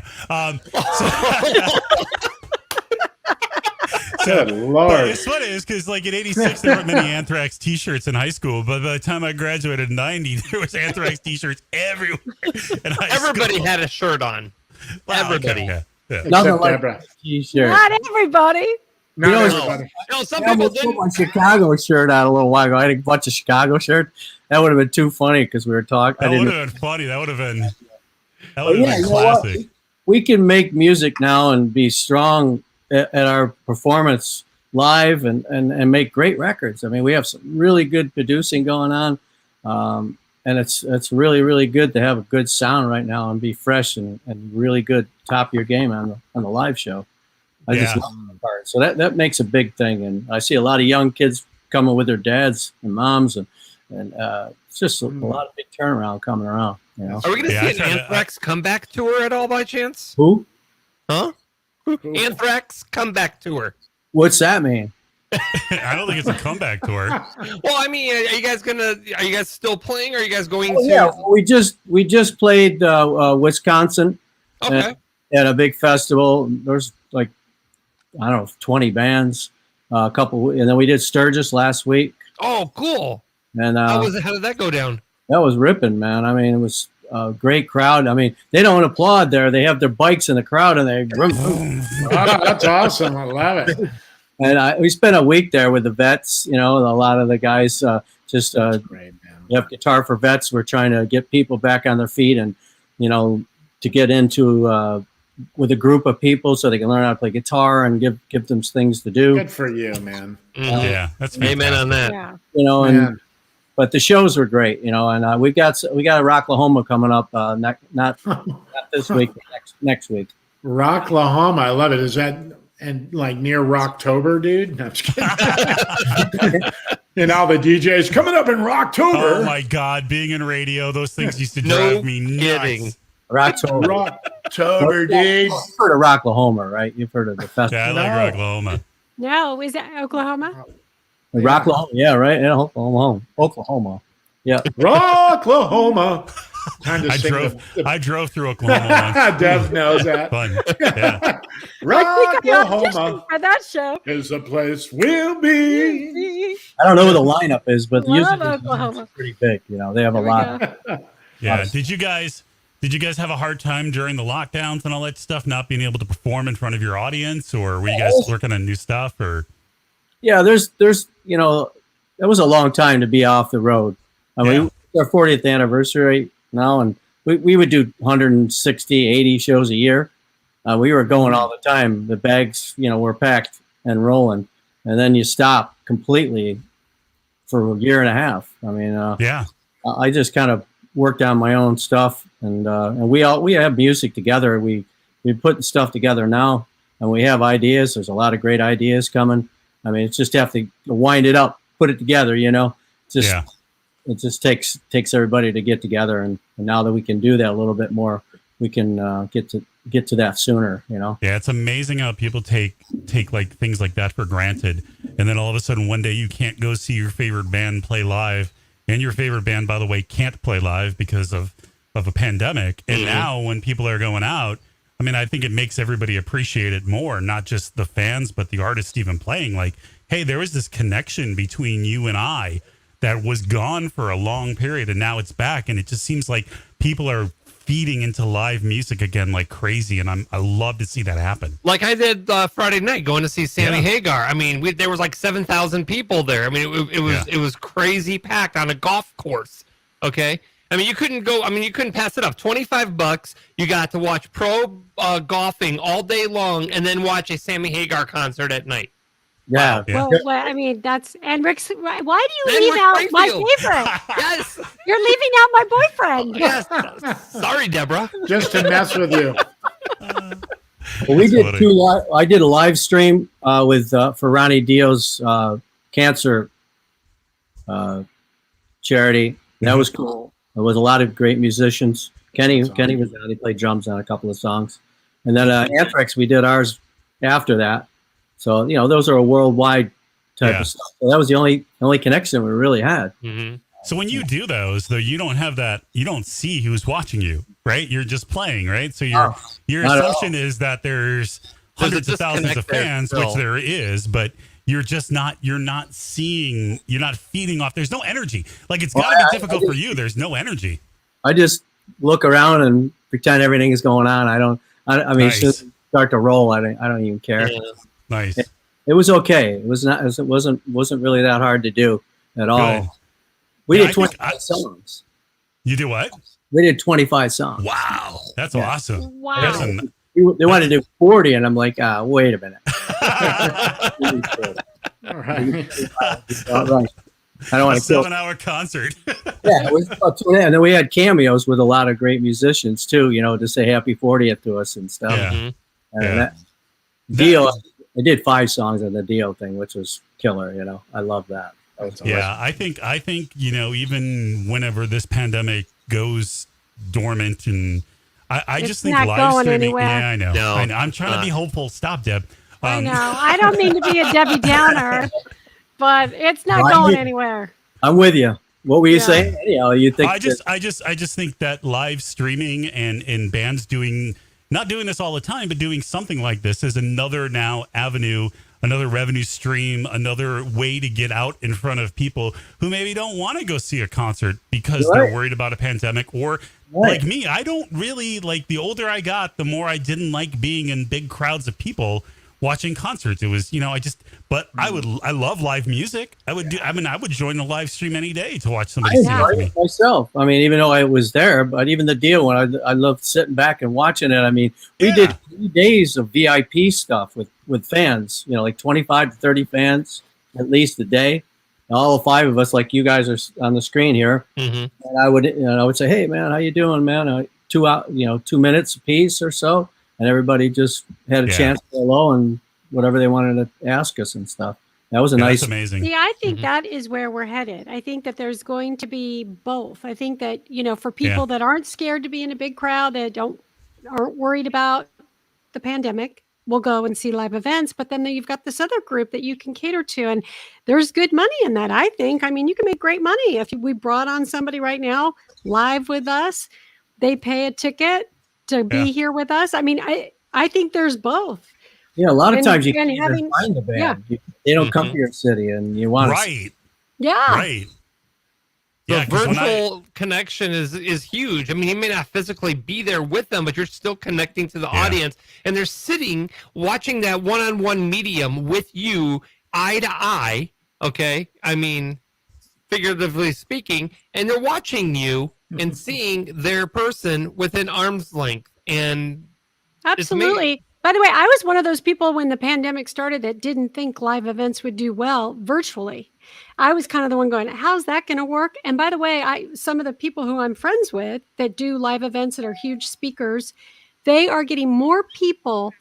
Good Lord! But it's funny is because like in '86 there weren't many Anthrax T-shirts in high school, but by the time I graduated in '90, there was Anthrax T-shirts everywhere. Everybody had a shirt on. Everybody. Okay. Yeah. Nothing like a T-shirt. Not everybody. Not everybody. No, some people didn't. Put my Chicago shirt on a little while ago. I had a bunch of Chicago shirts. That would have been too funny because we were talking. That would have been funny. That would have been classic. We can make music now and be strong at our performance live and make great records. I mean, we have some really good producing going on. And it's really, really good to have a good sound right now and be fresh and really good top of your game on the live show. I just love that part. So that makes a big thing. And I see a lot of young kids coming with their dads and moms and it's just a lot of big turnaround coming around. You know? Are we going to see an Anthrax comeback tour at all by chance? Who? Huh? Anthrax comeback tour. What's that mean? I don't think it's a comeback tour. Well, I mean, are you guys still playing? Or are you guys going to? Yeah, we just played Wisconsin at a big festival. There's like, I don't know, 20 bands, a couple, and then we did Sturgis last week. Oh, cool. And how did that go down? That was ripping, man. I mean, it was a great crowd. I mean, they don't applaud there. They have their bikes in the crowd and they Oh, that's awesome. I love it. And we spent a week there with the vets, a lot of the guys great, man. You have Guitar for Vets. We're trying to get people back on their feet and, to get into with a group of people so they can learn how to play guitar and give them things to do. Good for you, man. Yeah, that's fantastic. Amen on that. Yeah. But the shows were great, and we got a Rocklahoma coming up not this week, but next week. Rocklahoma, I love it. Is that and like near Rocktober, dude? No, I'm just kidding. And all the DJs coming up in Rocktober. Oh my God, being in radio, those things used to drive me nuts. Rocktober, dude. You've heard of Rocklahoma, right? You've heard of the festival. Yeah, I like Rocklahoma. No, is that Oklahoma? Rocklahoma, yeah, right? Yeah, Oklahoma. Yeah. Rocklahoma. I drove through Oklahoma once. Dev knows that. Fun. Yeah. Rocklahoma for that show is the place we'll be. I don't know who the lineup is, but Oklahoma is pretty big. They have a lot. Yeah. Did you guys have a hard time during the lockdowns and all that stuff, not being able to perform in front of your audience, or were you guys working on new stuff? Or yeah, there's that was a long time to be off the road. I mean, it's our 40th anniversary now, and we would do 160, 80 shows a year. We were going all the time. The bags, were packed and rolling, and then you stop completely for a year and a half. I mean, I just kind of worked on my own stuff, and we have music together. We putting stuff together now. and we have ideas. There's a lot of great ideas coming. I mean, it's just have to wind it up, put it together, It just takes everybody to get together, and now that we can do that a little bit more, we can get to that sooner, Yeah, it's amazing how people take like things like that for granted, and then all of a sudden one day you can't go see your favorite band play live, and your favorite band, by the way, can't play live because of a pandemic. And now when people are going out, I mean, I think it makes everybody appreciate it more, not just the fans, but the artists even playing. Like, hey, there was this connection between you and I that was gone for a long period, and now it's back. And it just seems like people are feeding into live music again like crazy, and I love to see that happen. Like I did Friday night going to see Sammy Hagar. I mean, there was like 7,000 people there. I mean, it was crazy packed on a golf course. Okay. I mean, you couldn't pass it up. $25. You got to watch pro golfing all day long, and then watch a Sammy Hagar concert at night. Yeah. Well, I mean, and Rick's. Why do you leave out my favorite? Yes. You're leaving out my boyfriend. Yes. Sorry, Deborah. Just to mess with you. Well, we did I did a live stream for Ronnie Dio's cancer charity. That was cool. There was a lot of great musicians. Kenny was there. He played drums on a couple of songs. And then Anthrax, we did ours after that. So, those are a worldwide type of stuff. So that was the only connection we really had. Mm-hmm. So when you do those, though, you don't have that, you don't see who's watching you, right? You're just playing, right? So your assumption is that there's hundreds of thousands of fans, which there is, but you're not feeding off. There's no energy. Like, it's got to be difficult for you. There's no energy. I just look around and pretend everything is going on. I mean, nice. As soon as start to roll, I don't even care. Yeah. Nice. It was okay. It wasn't really that hard to do at all. Good. We did 25 songs. You do what? We did 25 songs. Wow. That's awesome. Wow. They wanted to do 40, and I'm like, wait a minute. All right. I don't want to 7-hour concert. Yeah, it was about 2 and then we had cameos with a lot of great musicians too, to say happy 40th to us and stuff. Yeah. And Dio, I did 5 songs on the Dio thing, which was killer. I love that. Yeah, I think even whenever this pandemic goes dormant, and I just think live streaming. Anywhere. Yeah, I know. No. I'm trying to be hopeful. Stop, Deb. I know. I don't mean to be a Debbie Downer, but it's not going anywhere. I'm with you. What were you saying? You think? I just think that live streaming and bands not doing this all the time, but doing something like this is another now avenue, another revenue stream, another way to get out in front of people who maybe don't want to go see a concert because they're worried about a pandemic, or like me, I don't really like. The older I got, the more I didn't like being in big crowds of people watching concerts. It was, I love live music. I would join the live stream any day to watch somebody sing with me. Myself. I mean, even though I was there, but even the deal when I loved sitting back and watching it. I mean, we did 3 days of VIP stuff with fans, like 25 to 30 fans at least a day. And all 5 of us, like you guys are on the screen here. Mm-hmm. And I would say, hey man, how you doing, man? 2 minutes a piece or so. And everybody just had a chance to say hello and whatever they wanted to ask us and stuff. That was nice. That's amazing. See, I think that is where we're headed. I think that there's going to be both. I think that, for people that aren't scared to be in a big crowd, that aren't worried about the pandemic, will go and see live events. But then you've got this other group that you can cater to. And there's good money in that, I think. I mean, you can make great money. If we brought on somebody right now live with us, they pay a ticket to be here with us. I mean, I think there's both. Yeah, a lot of times you can't even find the band. Yeah. They don't come to your city, and you want to. Yeah. Right. The virtual connection is huge. I mean, he may not physically be there with them, but you're still connecting to the audience, and they're sitting watching that one-on-one medium with you, eye to eye. Okay, I mean, figuratively speaking, and they're watching you and seeing their person within arm's length. And absolutely. By the way, I was one of those people when the pandemic started that didn't think live events would do well virtually. I was kind of the one going, how's that going to work? And by the way, some of the people who I'm friends with that do live events that are huge speakers, they are getting more people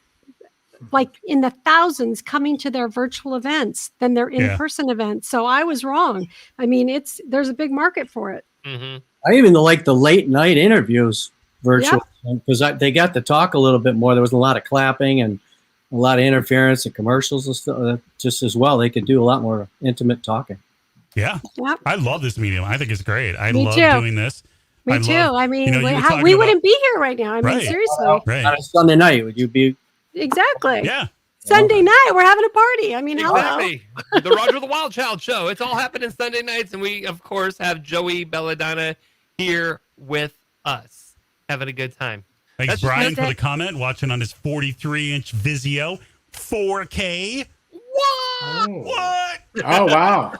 like in the thousands coming to their virtual events than their in-person events. So I was wrong. I mean, there's a big market for it. Mm-hmm. I even like the late night interviews virtual because they got to talk a little bit more. There was a lot of clapping and a lot of interference and commercials and stuff. Just as well, they could do a lot more intimate talking. Yeah. Yep. I love this medium. I think it's great. I Me love too. doing this. Me too. I mean, you we wouldn't be here right now. I mean, seriously. Right. On a Sunday night, would you be? Exactly. Yeah. Sunday night, we're having a party. I mean, exactly. The Roger the Wild Child show. It's all happening Sunday nights, and we, of course, have Joey Belladonna here with us, having a good time. Thanks, Brian, for the comment. Watching on his 43-inch Vizio, 4K. What? What? Oh, wow.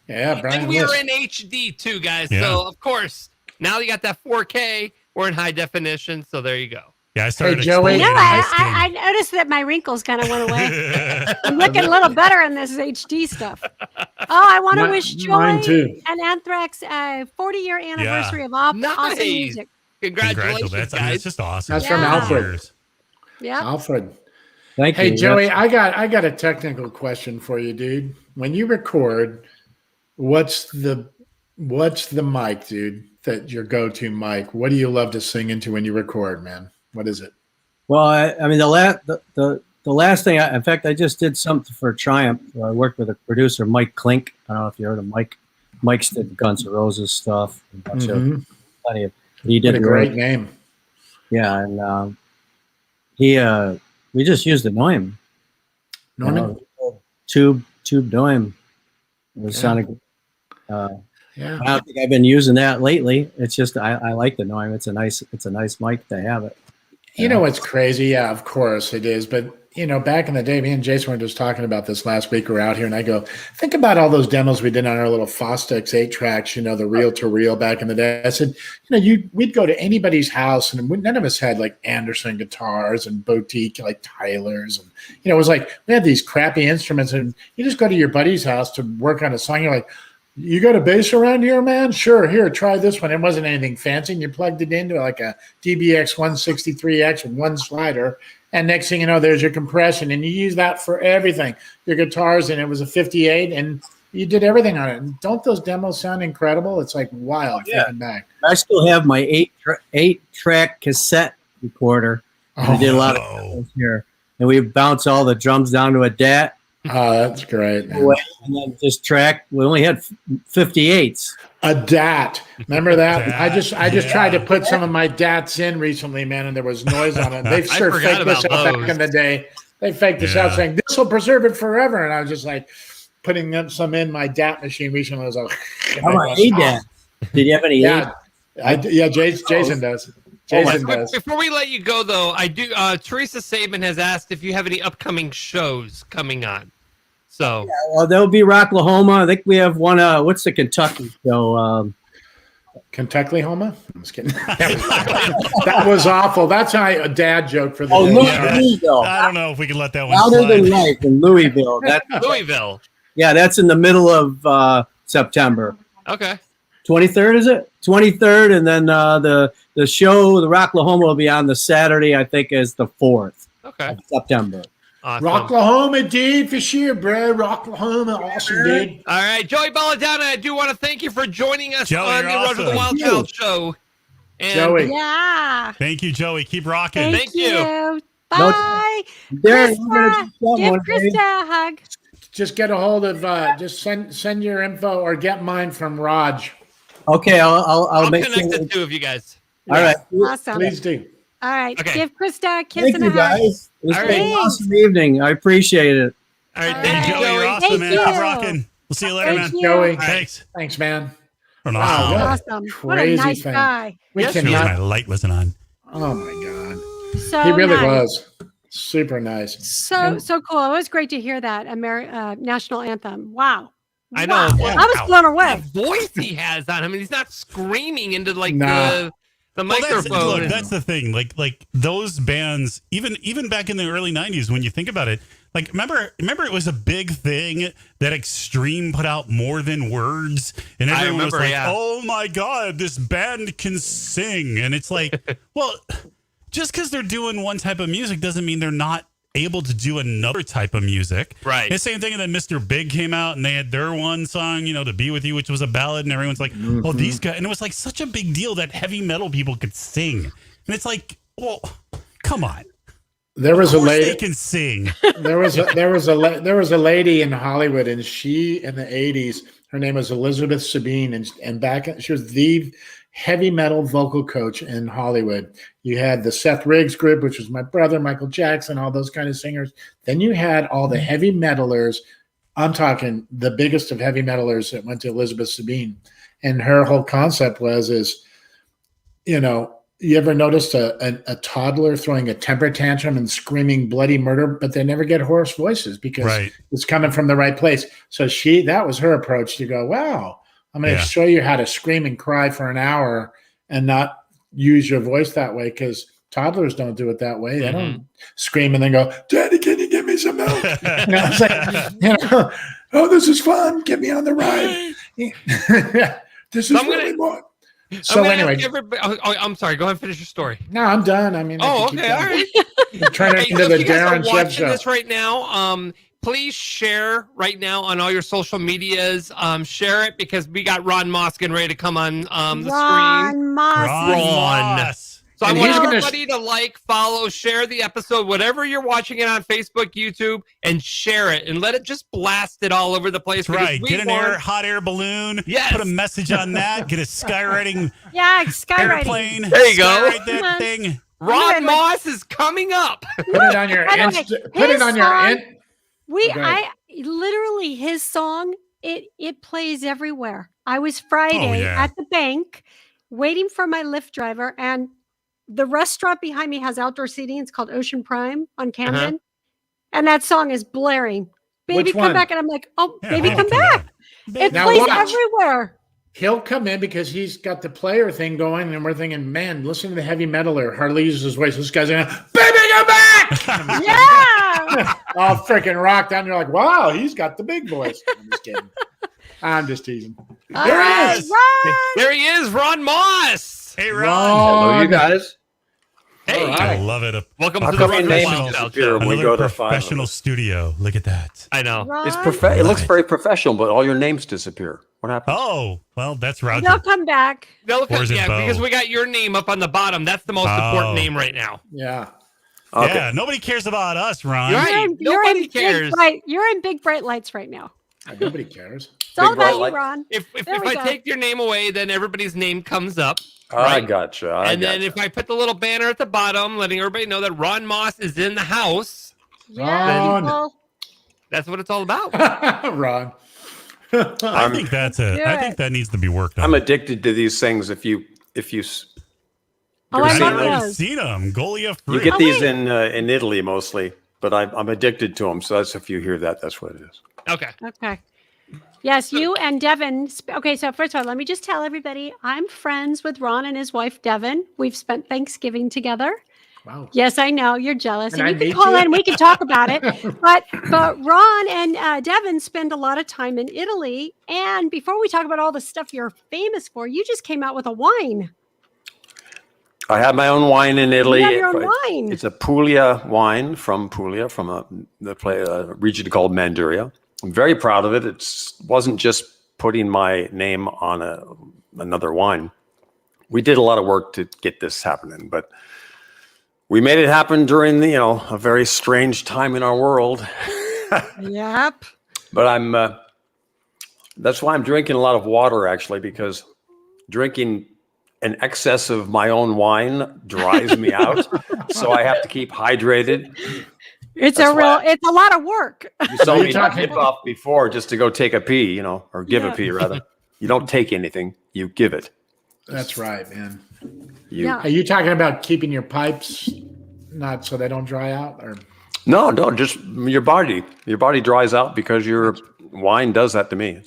Yeah, Brian. And we are in HD too, guys. Yeah. So, of course, now you got that 4K. We're in high definition, so there you go. Yeah, I started. Hey, Joey. You know, I noticed that my wrinkles kind of went away. I'm looking a little better in this HD stuff. Oh, I want to wish Joey and Anthrax a 40-year anniversary of awesome music. Congratulations, guys. I mean, it's just awesome. That's from Alfred. Yeah. Alfred. Thank you. Hey, Joey, I got a technical question for you, dude. When you record, what's the mic, dude? That your go-to mic? What do you love to sing into when you record, man? What is it? Well, I mean, the last thing, in fact, I just did something for Triumph. I worked with a producer, Mike Klink. I don't know if you heard of Mike. Mike's did Guns N' Roses stuff. He did a great name. Yeah, and we just used the Neumann. Norman? Tube Neumann. It was sounding. Yeah. I don't think I've been using that lately. It's just I like the Neumann. It's a nice mic to have it. You know what's crazy? Yeah, of course it is. But back in the day, me and Jason were just talking about this last week. We're out here, and I go, think about all those demos we did on our little Fostex 8-tracks. The reel-to-reel back in the day. I said, we'd go to anybody's house, and none of us had like Anderson guitars and boutique like Tyler's, and it was like we had these crappy instruments, and you just go to your buddy's house to work on a song. You're like, you got a bass around here, man? Sure. Here, try this one. It wasn't anything fancy. And you plugged it into like a DBX 163X with one slider. And next thing you know, there's your compression. And you use that for everything. Your guitars, and it was a 58. And you did everything on it. And don't those demos sound incredible? It's like wild thinking back. I still have my 8-track cassette recorder. We did a lot of demos here. And we bounce all the drums down to a DAT. Oh, that's great, man. And then just track. We only had 58s. A DAT. Remember that? I just tried to put some of my DATs in recently, man, and there was noise on it. They sure faked this out back in the day. They faked this out saying this will preserve it forever, and I was just like putting some in my DAT machine recently. I was like, how about ADAT? Did you have any? Jason does. Jason does. Before we let you go, though, I do. Teresa Saban has asked if you have any upcoming shows coming on. So, well, there'll be Rocklahoma. I think we have one. What's the Kentucky show? Kentucky-homa? I'm just kidding. That was awful. That's a dad joke for the day. Louisville. I don't know if we can let that one Louder slide. Than Life in Louisville. Louisville. Yeah, that's in the middle of September. Okay. 23rd, is it? 23rd, and then the show, the Rocklahoma, will be on the Saturday, I think, is the 4th of September. Awesome. Rocklahoma, dude, for sure, bro. Rocklahoma, awesome, dude. All right, Joey Belladonna, I do want to thank you for joining us on the Roger the Wild Child show. And Joey. Yeah. Thank you, Joey. Keep rocking. Thank you. Bye. Darren, give Krista a hug. Just get a hold of, just send your info or get mine from Raj. Okay, I'll make connect sure. the two of you guys. All right. Awesome. Please do. All right. Okay. Give Krista a kiss Thank and you, a hug. guys. It's All been an right. awesome evening. I appreciate it. All right, Hey, thank you, Joey, Joey. you're awesome, Thank man. you. Keep rocking. We'll see you later, Thank man. you. Joey. Thanks. Thanks, man. Or Wow, not. what a Awesome. What a crazy nice thing. guy. We Yes, Excuse me, my cannot. light wasn't on. Oh my God. So He really nice. was super nice. So cool. It was great to hear that national anthem. Wow. I know. Wow. Wow. I was blown away. The voice he has on him, and he's not screaming into like Nah. the Well, microphone. that's the thing. Like those bands, even back in the early '90s, when you think about it, like remember it was a big thing that Extreme put out More Than Words, and everyone was like, "Oh my God, this band can sing!" And it's like, well, just because they're doing one type of music doesn't mean they're not able to do another type of music. Right. And the same thing, and then Mr. Big came out and they had their one song, To Be With You, which was a ballad, and everyone's like, oh, these guys, and it was like such a big deal that heavy metal people could sing. And it's like, well, come on. There was a lady they can sing. There was a lady in Hollywood, and she in the 80s, her name was Elizabeth Sabine, and she was the heavy metal vocal coach in Hollywood. You had the Seth Riggs group, which was my brother, Michael Jackson, all those kind of singers. Then you had all the heavy metalers. I'm talking the biggest of heavy metalers that went to Elizabeth Sabine. And her whole concept you ever noticed a toddler throwing a temper tantrum and screaming bloody murder, but they never get hoarse voices because it's coming from the right place. So that was her approach to go, wow, I'm going to show you how to scream and cry for an hour and not use your voice that way, because toddlers don't do it that way. They don't scream and then go, Daddy, can you give me some milk? It's like, oh, this is fun. Get me on the ride. This is really fun. So anyway, I'm sorry. Go ahead and finish your story. No, I'm done. I mean, okay, all right. Turn it into the Darren Shed show. This right now, please share right now on all your social medias. Share it, because we got Ronn Moss getting ready to come on the screen. Ronn Moss. So I want everybody to follow, share the episode, whatever you're watching it on Facebook, YouTube, and share it and let it just blast it all over the place. Right. Get an hot air balloon. Yes. Put a message on that. Get a skywriting airplane. There you go. Skywrite that thing. Ron Moss is coming up. Put it on your literally, his song, it plays everywhere. I was Friday at the bank waiting for my Lyft driver, and the restaurant behind me has outdoor seating. It's called Ocean Prime on Camden. And that song is blaring. Baby, come back. And I'm like, baby, come back. It plays everywhere. He'll come in because he's got the player thing going, and we're thinking, man, listen to the heavy metaler. Hardly uses his voice. This guy's going, baby, come back. Yeah. All freaking rocked out. And you're like, wow, he's got the big voice. I'm just kidding. I'm just teasing. There he is. There he is, Ron Moss. Hey, Ron. Hello, you guys. Hey, I love it. Welcome to the professional studio. Look at that. I know. It's it looks very professional, but all your names disappear. What happened? Oh, well, that's Roger. They'll come back. Because we got your name up on the bottom. That's the most important name right now. Yeah. Okay. Yeah, nobody cares about us, Ron. Nobody cares. You're in big bright lights right now. Nobody cares. It's all about you, Ron. If I take your name away, then everybody's name comes up. I gotcha. Then if I put the little banner at the bottom, letting everybody know that Ron Moss is in the house, Ron. That's what it's all about. Ron. I think that needs to be worked on. I'm addicted to these things. If you I've seen them. Golia free. You get these in Italy mostly, but I'm addicted to them. So that's, if you hear that, that's what it is. Okay. Yes, you and Devin. Okay, so first of all, let me just tell everybody, I'm friends with Ron and his wife, Devin. We've spent Thanksgiving together. Wow. Yes, I know. You're jealous. And you can call in. We can talk about it. But Ron and Devin spend a lot of time in Italy. And before we talk about all the stuff you're famous for, you just came out with a wine. I have my own wine in Italy. You have your own wine. It's a Puglia wine from Puglia, from a region called Manduria. I'm very proud of it. It wasn't just putting my name on another wine. We did a lot of work to get this happening, but we made it happen during a very strange time in our world. Yep. But that's why I'm drinking a lot of water, actually, because drinking an excess of my own wine dries me out. So I have to keep hydrated. It's a lot of work. You saw me tip off before just to go take a pee, or give a pee rather. You don't take anything, you give it. That's right, man. Yeah. Are you talking about keeping your pipes not so they don't dry out, or? No, just your body. Your body dries out because your wine does that to me.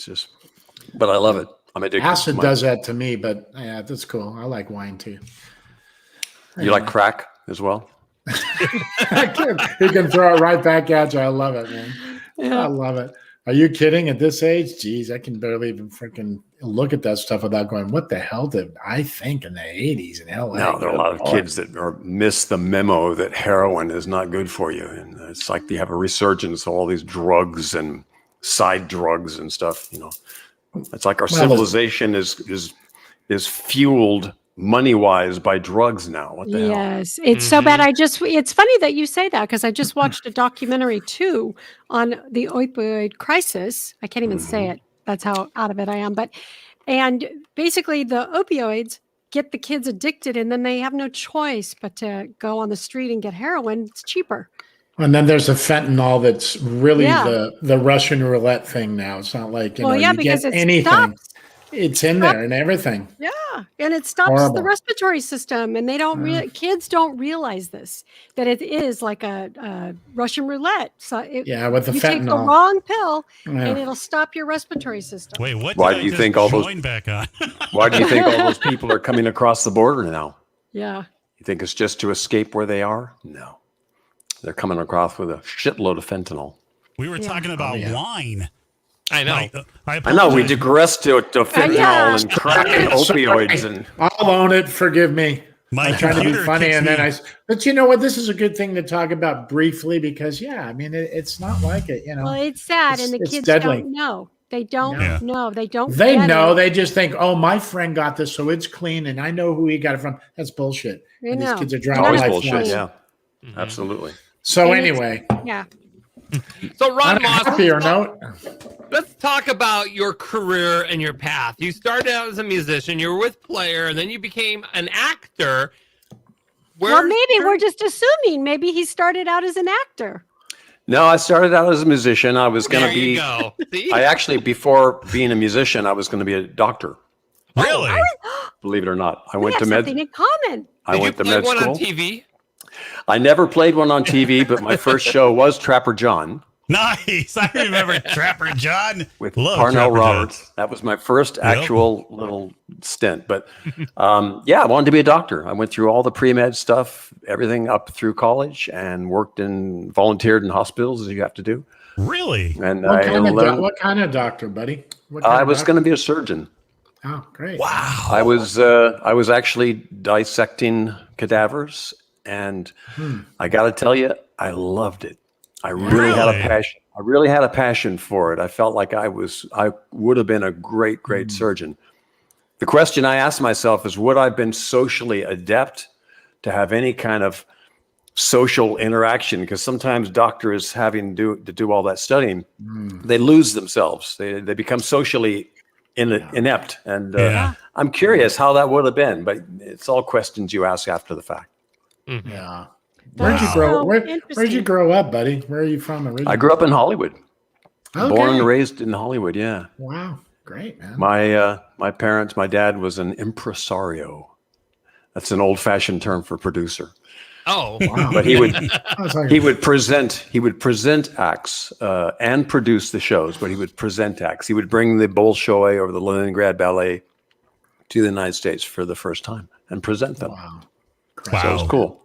But I love it. I'm addicted. Acid does that to me, but yeah, that's cool. I like wine too. You like crack as well? He can throw it right back at you. I love it, man. Yeah. I love it. Are you kidding? At this age, geez, I can barely even freaking look at that stuff without going, what the hell did I think in the 80s in LA? No, there are a lot of kids that miss the memo that heroin is not good for you. And it's like they have a resurgence of all these drugs and side drugs and stuff, you know. It's like our civilization is fueled money-wise by drugs now. What the hell? Yes, it's so bad. It's funny that you say that because I just watched a documentary too on the opioid crisis. I can't even say it. That's how out of it I am. And basically the opioids get the kids addicted and then they have no choice but to go on the street and get heroin. It's cheaper. And then there's a fentanyl that's really the Russian roulette thing now. It's not like, you get anything. Stops. It's in there and everything. Yeah, and it stops the respiratory system, and they don't. Kids don't realize this, that it is like a Russian roulette. So with the fentanyl, take the wrong pill, and it'll stop your respiratory system. Wait, what? Why do you think all those back on? Why do you think all those people are coming across the border now? Yeah. You think it's just to escape where they are? No, they're coming across with a shitload of fentanyl. We were talking about wine. I know. I know. We digressed to fentanyl and crack and opioids, and I'll own it. Forgive me. I'm trying to be funny, and then But you know what? This is a good thing to talk about briefly because, I mean, it's not like it. You know. Well, it's sad, and the kids don't know. They don't know. They don't. They know. They just think, "Oh, my friend got this, so it's clean, and I know who he got it from." That's bullshit. These kids are driving always like bullshit. Yeah, absolutely. So anyway, So Ronn Moss, happier note. Let's talk about your career and your path. You started out as a musician, you were with Player, and then you became an actor. Well, maybe we're just assuming. Maybe he started out as an actor. No, I started out as a musician. I was going to be. I actually, before being a musician, I was going to be a doctor. Really? Believe it or not, I went to med. Something in common. I went to med school. On TV? I never played one on TV, but my first show was Trapper John. Nice. I remember Trapper John. With Parnell Roberts. That was my first actual little stint. But I wanted to be a doctor. I went through all the pre-med stuff, everything up through college, and volunteered in hospitals as you have to do. Really? And what kind of doctor, buddy? I was going to be a surgeon. Oh, great. Wow. I was actually dissecting cadavers, and I got to tell you, I loved it. I really had a passion. I really had a passion for it. I felt like I would have been a great surgeon. The question I asked myself is, would I have been socially adept to have any kind of social interaction? Because sometimes doctors having to do all that studying, they lose themselves. They become socially inept. And I'm curious how that would have been, but it's all questions you ask after the fact. Yeah. Where'd you grow up, buddy? Where are you from originally? I grew up in Hollywood. Okay. Born and raised in Hollywood, yeah. Wow. Great, man. My dad was an impresario. That's an old-fashioned term for producer. Oh. Wow. But he would present acts and produce the shows, but he would present acts. He would bring the Bolshoi or the Leningrad Ballet to the United States for the first time and present them. Wow. So it was cool.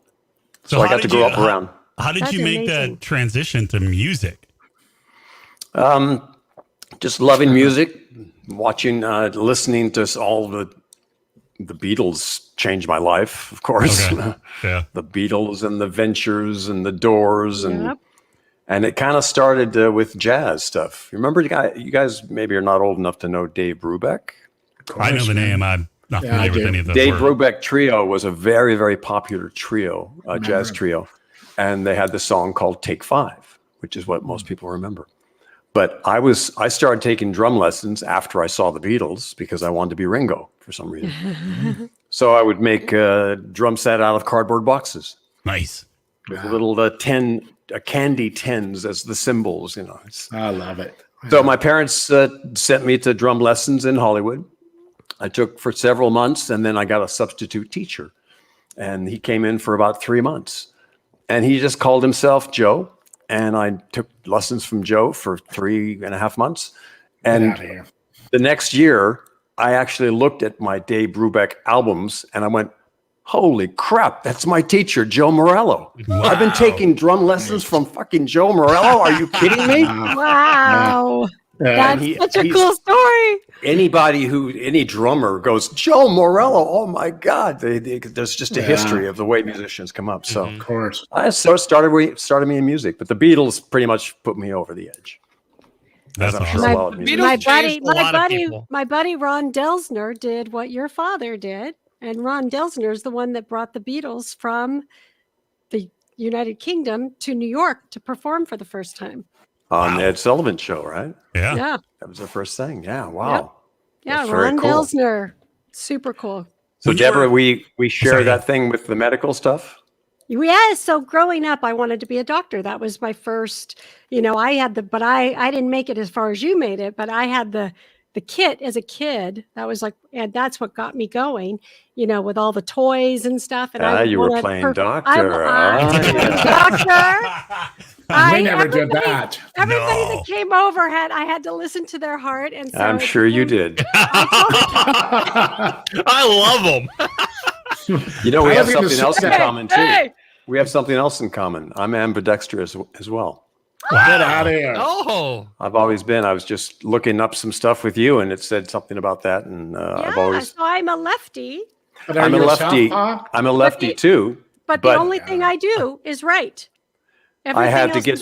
So I got to grow up around. How did you make that transition to music? Just loving music, watching, listening to all the Beatles changed my life, of course. Okay. Yeah. The Beatles and the Ventures and the Doors and it kind of started with jazz stuff. You remember you guys maybe are not old enough to know Dave Brubeck? I know the name. I'm not familiar with any of those. Dave Brubeck Trio was a very, very popular trio, jazz trio. And they had the song called Take Five, which is what most people remember. But I started taking drum lessons after I saw the Beatles because I wanted to be Ringo for some reason. So I would make a drum set out of cardboard boxes. Nice. With little candy tins as the cymbals, you know. I love it. So my parents sent me to drum lessons in Hollywood. I took for several months, and then I got a substitute teacher. And he came in for about 3 months. And he just called himself Joe. And I took lessons from Joe for 3.5 months. And the next year, I actually looked at my Dave Brubeck albums, and I went, holy crap, that's my teacher, Joe Morello. Wow. I've been taking drum lessons from fucking Joe Morello. Are you kidding me? Wow. That's such a cool story. Any drummer goes, Joe Morello, oh my God. There's just a history of the way musicians come up. So of course. started me in music, but the Beatles pretty much put me over the edge. That's awesome. My buddy Ron Delsner did what your father did. And Ron Delsner is the one that brought the Beatles from the United Kingdom to New York to perform for the first time. On the Ed Sullivan Show, right? Yeah. That was the first thing. Yeah. Wow. Yeah. Ron Delsner. Super cool. So Deborah, we share that thing with the medical stuff? Yeah. So growing up, I wanted to be a doctor. That was my first, I had I didn't make it as far as you made it, but I had the kit as a kid. That was and that's what got me going, with all the toys and stuff. And you were playing doctor. Doctor. We never did that. Everybody that came over I had to listen to their heart, and so I'm sure you did. I love them. We have something else in common too. We have something else in common. I'm ambidextrous as well. Get out of here. Oh, I've always been. I was just looking up some stuff with you, and it said something about that. And so I'm a lefty. I'm a lefty. I'm a lefty too. But the only thing I do is write. I had to get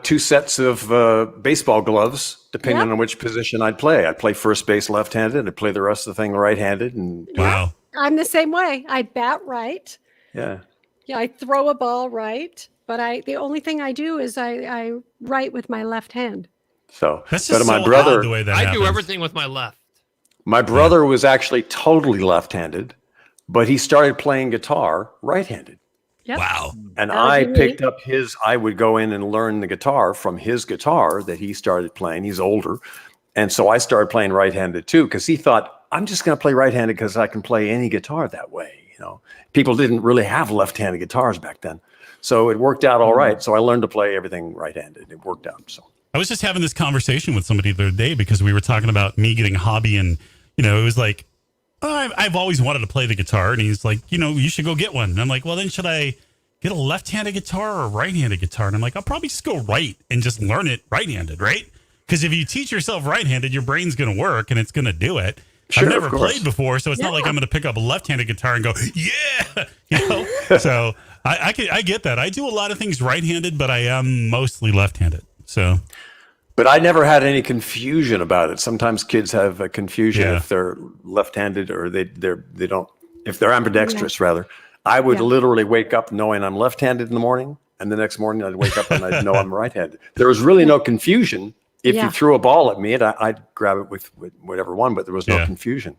two sets of baseball gloves, depending on which position I'd play. I'd play first base left-handed. I'd play the rest of the thing right-handed. And wow, I'm the same way. I bat right. Yeah. Yeah, I throw a ball right, but the only thing I do is I write with my left hand. So, that's just my so brother, odd the way that I happens. do everything with my left. My brother was actually totally left-handed, but he started playing guitar right-handed. Yep. Wow. And I picked up I would go in and learn the guitar from his guitar that he started playing. He's older. And so I started playing right-handed too, because he thought, I'm just going to play right-handed because I can play any guitar that way. People didn't really have left-handed guitars back then. So it worked out all right. So I learned to play everything right-handed. It worked out. So I was just having this conversation with somebody the other day because we were talking about me getting a hobby, and it was like, I've always wanted to play the guitar, and he's like, you should go get one. And I'm like, well, then should I get a left-handed guitar or a right-handed guitar? And I'm like, I'll probably just go right and just learn it right-handed, right? Because if you teach yourself right-handed, your brain's going to work and it's going to do it. Sure, I've never played before, so it's not like I'm going to pick up a left-handed guitar and go, yeah, So I get that. I do a lot of things right-handed, but I am mostly left-handed. So, but I never had any confusion about it. Sometimes kids have a confusion if they're left-handed or they don't. If they're ambidextrous, rather. I would literally wake up knowing I'm left-handed in the morning, and the next morning I'd wake up and I'd know I'm right-handed. There was really no confusion. If you threw a ball at me, I'd grab it with whatever one, but there was no confusion.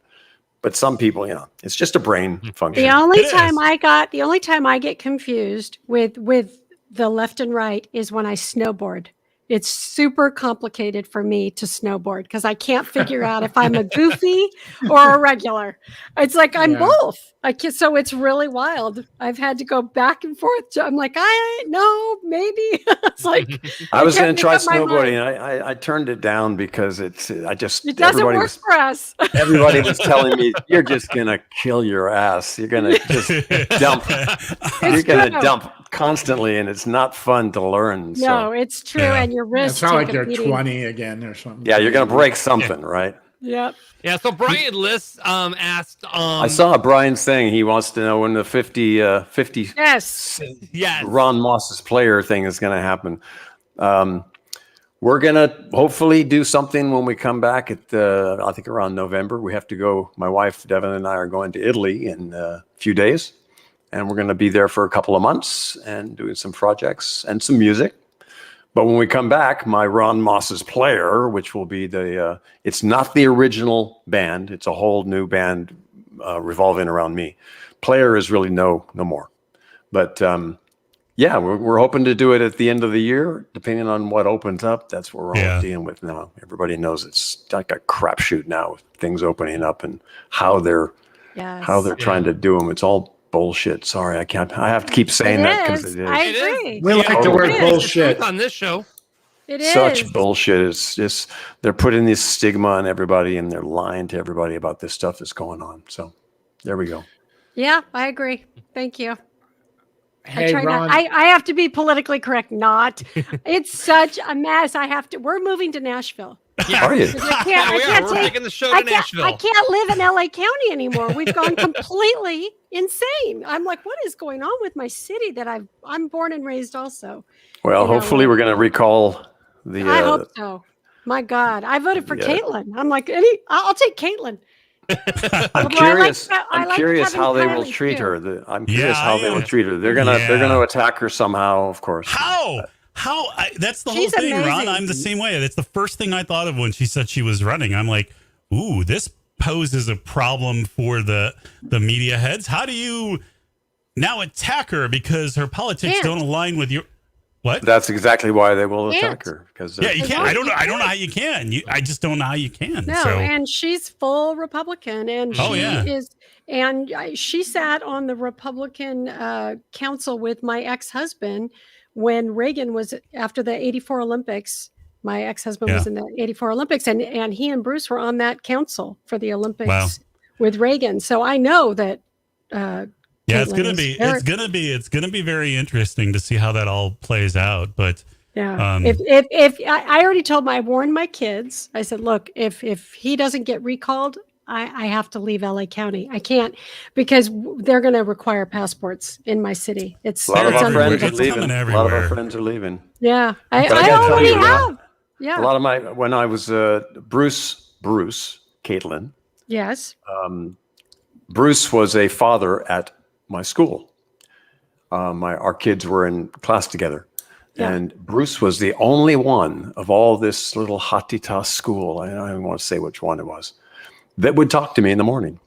But some people, it's just a brain function. The only time I get confused with the left and right is when I snowboard. It's super complicated for me to snowboard because I can't figure out if I'm a goofy or a regular. It's like I'm both. So it's really wild. I've had to go back and forth. I'm like, maybe. It's like I was going to try snowboarding. I turned it down because it doesn't work for us. Everybody was telling me you're just going to kill your ass. You're going to just dump. You're going to dump constantly, and it's not fun to learn. No, it's true, and your wrist. It's not like you're 20 again or something. Yeah, you're going to break something, right? Yep. Yeah. So Brian Liss asked. I saw Brian's thing. He wants to know when the 50. Yes. Ronn Moss's player thing is going to happen. We're going to hopefully do something when we come back at I think around November. We have to go. My wife Devin and I are going to Italy in a few days. And we're going to be there for a couple of months and doing some projects and some music. But when we come back, my Ronn Moss's player, which will be it's not the original band. It's a whole new band revolving around me. Player is really no more. But we're hoping to do it at the end of the year, depending on what opens up. That's what we're all dealing with now. Everybody knows it's like a crapshoot now with things opening up and how they're trying to do them. It's all bullshit. Sorry, I have to keep saying that because it is. I agree. We like the word bullshit on this show. It is such bullshit. It's just they're putting this stigma on everybody and they're lying to everybody about this stuff that's going on. So there we go. Yeah, I agree. Thank you. Hey, Ron. I have to be politically correct. It's such a mess. We're moving to Nashville. Yeah. Are you? We're taking the show to Nashville. I can't live in LA County anymore. We've gone completely insane. I'm like, what is going on with my city that I'm born and raised also? Well, hopefully we're going to recall the. I hope so. My God, I voted for Caitlyn. I'm like, I'll take Caitlyn. I'm curious. I'm curious how they will treat her. I'm curious how they will treat her. They're gonna attack her somehow, of course. How? That's the whole thing, amazing. Ron. I'm the same way. That's the first thing I thought of when she said she was running. I'm like, ooh, this poses a problem for the media heads. How do you now attack her because her politics don't align with your? What? That's exactly why they will attack her. Because you can't. I don't know how you can. I just don't know how you can. No, and she's full Republican, and she sat on the Republican council with my ex-husband when Reagan was after the '84 Olympics. My ex-husband was in the '84 Olympics, and he and Bruce were on that council for the Olympics with Reagan. So I know that. It's gonna be very interesting to see how that all plays out. But if I already told I warned my kids. I said, look, if he doesn't get recalled, I have to leave LA County. I can't because they're going to require passports in my city. A lot of our friends are leaving. A lot of our friends are leaving. Yeah, I already have. Yeah, a lot of when I was Bruce, Caitlyn. Yes. Bruce was a father at my school. Our kids were in class together. Yeah. And Bruce was the only one of all this little hotty-toss school, I don't even want to say which one it was, that would talk to me in the morning.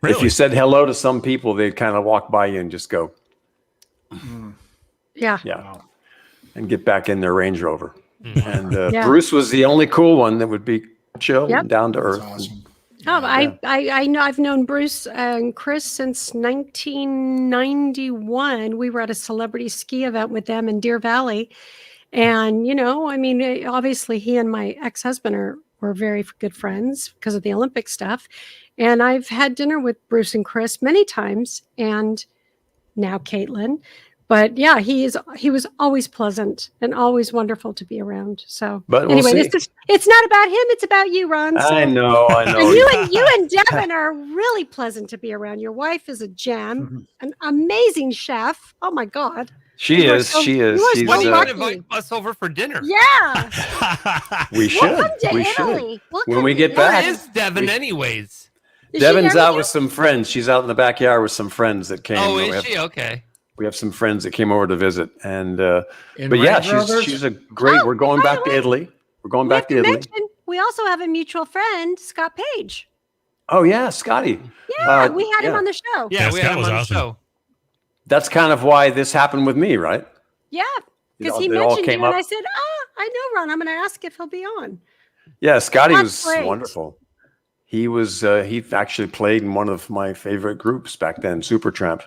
Really? If you said hello to some people, they'd kind of walk by you and just go, yeah. And get back in their Range Rover. And Bruce was the only cool one that would be chill and down to earth. Awesome. I know I've known Bruce and Chris since 1991. We were at a celebrity ski event with them in Deer Valley. And, obviously he and my ex-husband were very good friends because of the Olympic stuff. And I've had dinner with Bruce and Chris many times, and now Caitlyn. But yeah, he was always pleasant and always wonderful to be around. So anyway, it's not about him, it's about you, Ron. So. I know. And you and Devin are really pleasant to be around. Your wife is a gem, an amazing chef. Oh my God. She is. She's when you invite us over for dinner. Yeah. We should. We should. When we get back. Where is Devin anyways? Devin's out with some friends. She's out in the backyard with some friends that came. Oh, is she? Okay. We have some friends that came over to visit, and but yeah, she's a great. We're going back to Italy. We're going back to Italy. We also have a mutual friend, Scott Page. Oh yeah, Scotty. Yeah, we had him on the show. Yeah, we had him on the show. That's kind of why this happened with me, right? Yeah, because he mentioned you, and I said, I know Ron. I'm going to ask if he'll be on. Yeah, Scotty was wonderful. He was. He actually played in one of my favorite groups back then, Supertramp.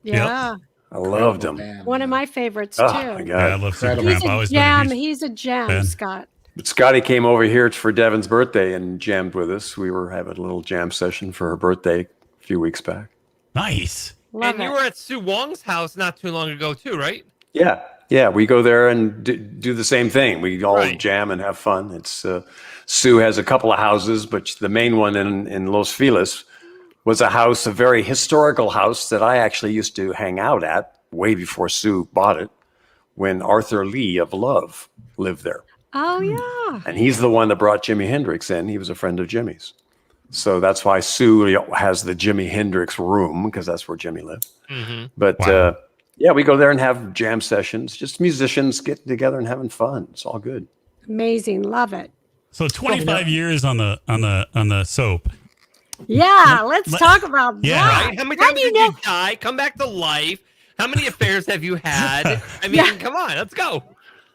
Yeah. Yep. I loved him. One of my favorites too. Oh my God. I love Supertramp. He's a gem, Scott. But Scotty came over here for Devin's birthday and jammed with us. We were having a little jam session for her birthday a few weeks back. Nice. You were at Sue Wong's house not too long ago too, right? Yeah. We go there and do the same thing. We all jam and have fun. It's Sue has a couple of houses, but the main one in Los Feliz was a very historical house that I actually used to hang out at way before Sue bought it, when Arthur Lee of Love lived there. Oh, yeah. And he's the one that brought Jimi Hendrix in. He was a friend of Jimmy's. So that's why Sue has the Jimi Hendrix room, because that's where Jimmy lived. Mm-hmm. But we go there and have jam sessions, just musicians getting together and having fun. It's all good. Amazing. Love it. So 25 years on the soap. Yeah, let's talk about that. Right? How many times did you die? Come back to life? How many affairs have you had? I mean, come on, let's go.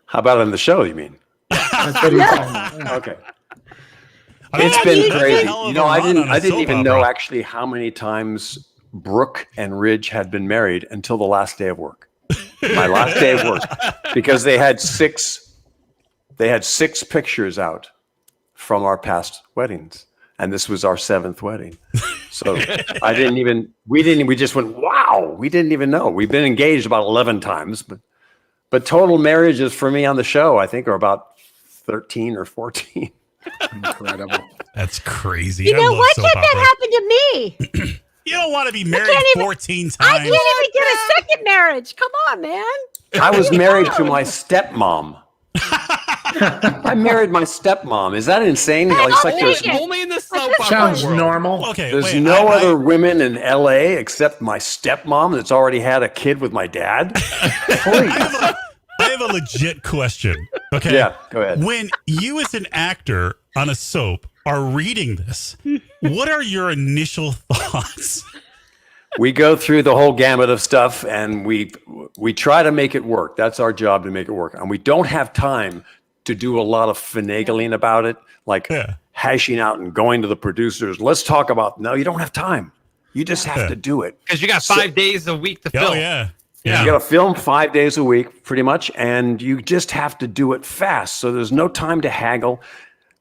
How about on the show, you mean? Okay. It's been crazy. I didn't even know actually how many times Brooke and Ridge had been married until the last day of work. My last day of work. Because they had six pictures out from our past weddings. And this was our 7th wedding. So we just went, wow, we didn't even know. We've been engaged about 11 times, but total marriages for me on the show, I think, are about 13 or 14. Incredible. That's crazy. You know, why can't that happen to me? You don't want to be married 14 times. I can't even get a second marriage. Come on, man. I was married to my stepmom. I married my stepmom. Is that insane? Only in the soap opera Sounds world. normal. Okay, There's no other women in LA except my stepmom that's already had a kid with my dad. Please. I have a legit question. Okay. Yeah, go ahead. When you as an actor on a soap are reading this, what are your initial thoughts? We go through the whole gamut of stuff and we try to make it work. That's our job, to make it work. And we don't have time to do a lot of finagling about it, like hashing out and going to the producers. Let's talk about, no, you don't have time. You just have to do it. Because you got 5 days a week to film. Oh, yeah. You got to film 5 days a week, pretty much, and you just have to do it fast. So there's no time to haggle.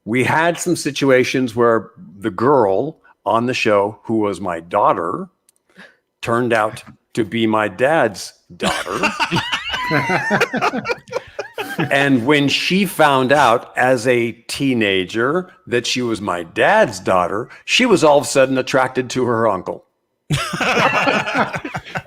We had some situations where the girl on the show, who was my daughter, turned out to be my dad's daughter. And when she found out as a teenager that she was my dad's daughter, she was all of a sudden attracted to her uncle.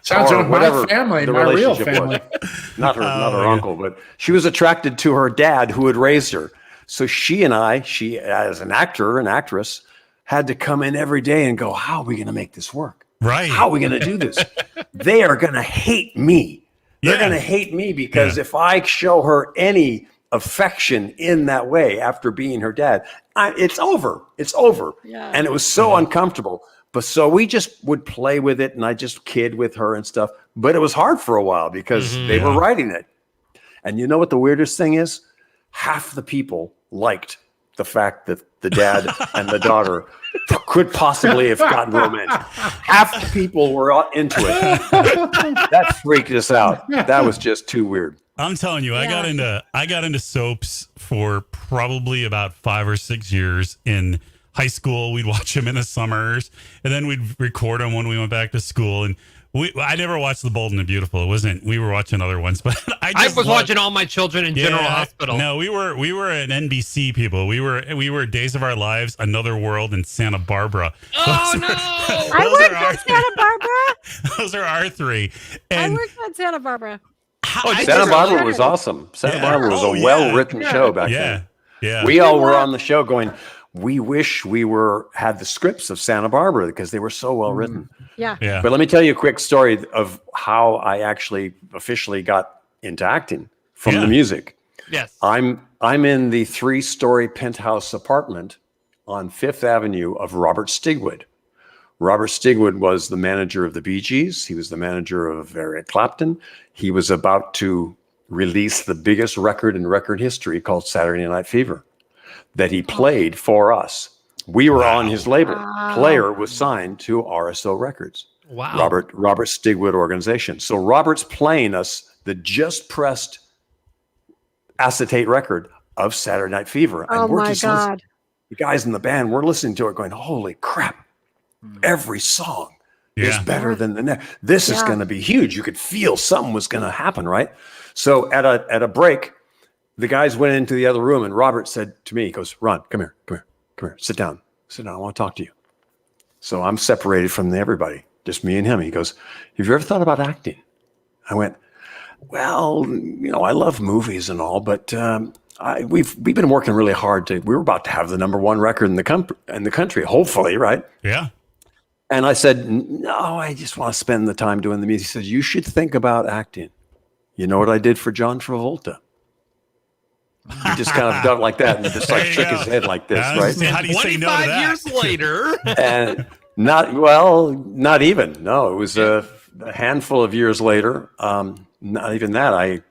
Sounds like my family, the my real relationship family. was. Not her uncle, but she was attracted to her dad who had raised her. So she as an actor and actress, had to come in every day and go, how are we going to make this work? Right. How are we going to do this? They are going to hate me. They're going to hate me because if I show her any affection in that way after being her dad, it's over. It's over. Yeah. And it was so uncomfortable. But so we just would play with it and I just kid with her and stuff. But it was hard for a while because they were writing it. And you know what the weirdest thing is? Half the people liked the fact that the dad and the daughter could possibly have gotten romantic. Half the people were into it. That freaked us out. That was just too weird. I'm telling you, I got into soaps for probably about 5 or 6 years. In high school, we'd watch them in the summers, and then we'd record them when we went back to school. And I never watched The Bold and the Beautiful. It wasn't. We were watching other ones, but I was watching All My Children in General Hospital. No, we were an NBC people. We were Days of Our Lives, Another World, and Santa Barbara. I worked on Santa Barbara. Those are our three. I worked on Santa Barbara. Santa Barbara was awesome. Santa Barbara was a well-written show back then. Yeah. We all were on the show going, we wish we had the scripts of Santa Barbara because they were so well written. Yeah. But let me tell you a quick story of how I actually officially got into acting from the music. Yes. I'm in the 3-story penthouse apartment on 5th Avenue of Robert Stigwood. Robert Stigwood was the manager of the Bee Gees. He was the manager of Eric Clapton. He was about to release the biggest record in record history called Saturday Night Fever that he played for us. We were on his label. Player was signed to RSO Records. Wow. Robert Stigwood organization. So Robert's playing us the just pressed acetate record of Saturday Night Fever. And we're just listening. The guys in the band, we're listening to it going, holy crap. Every song is better than the next. This is going to be huge. You could feel something was going to happen, right? So at a break, the guys went into the other room and Robert said to me, he goes, Ron, come here, sit down. I want to talk to you. So I'm separated from everybody, just me and him. He goes, have you ever thought about acting? I went, well, I love movies and all, but we've been working really hard we were about to have the #1 record in the country, hopefully, right? Yeah. And I said, no, I just want to spend the time doing the music. He says, you should think about acting. You know what I did for John Travolta? He just kind of done it like that and just like shook his head like this, right? How do you say no to that? 25 years later. And not even. No, it was a handful of years later. Not even that.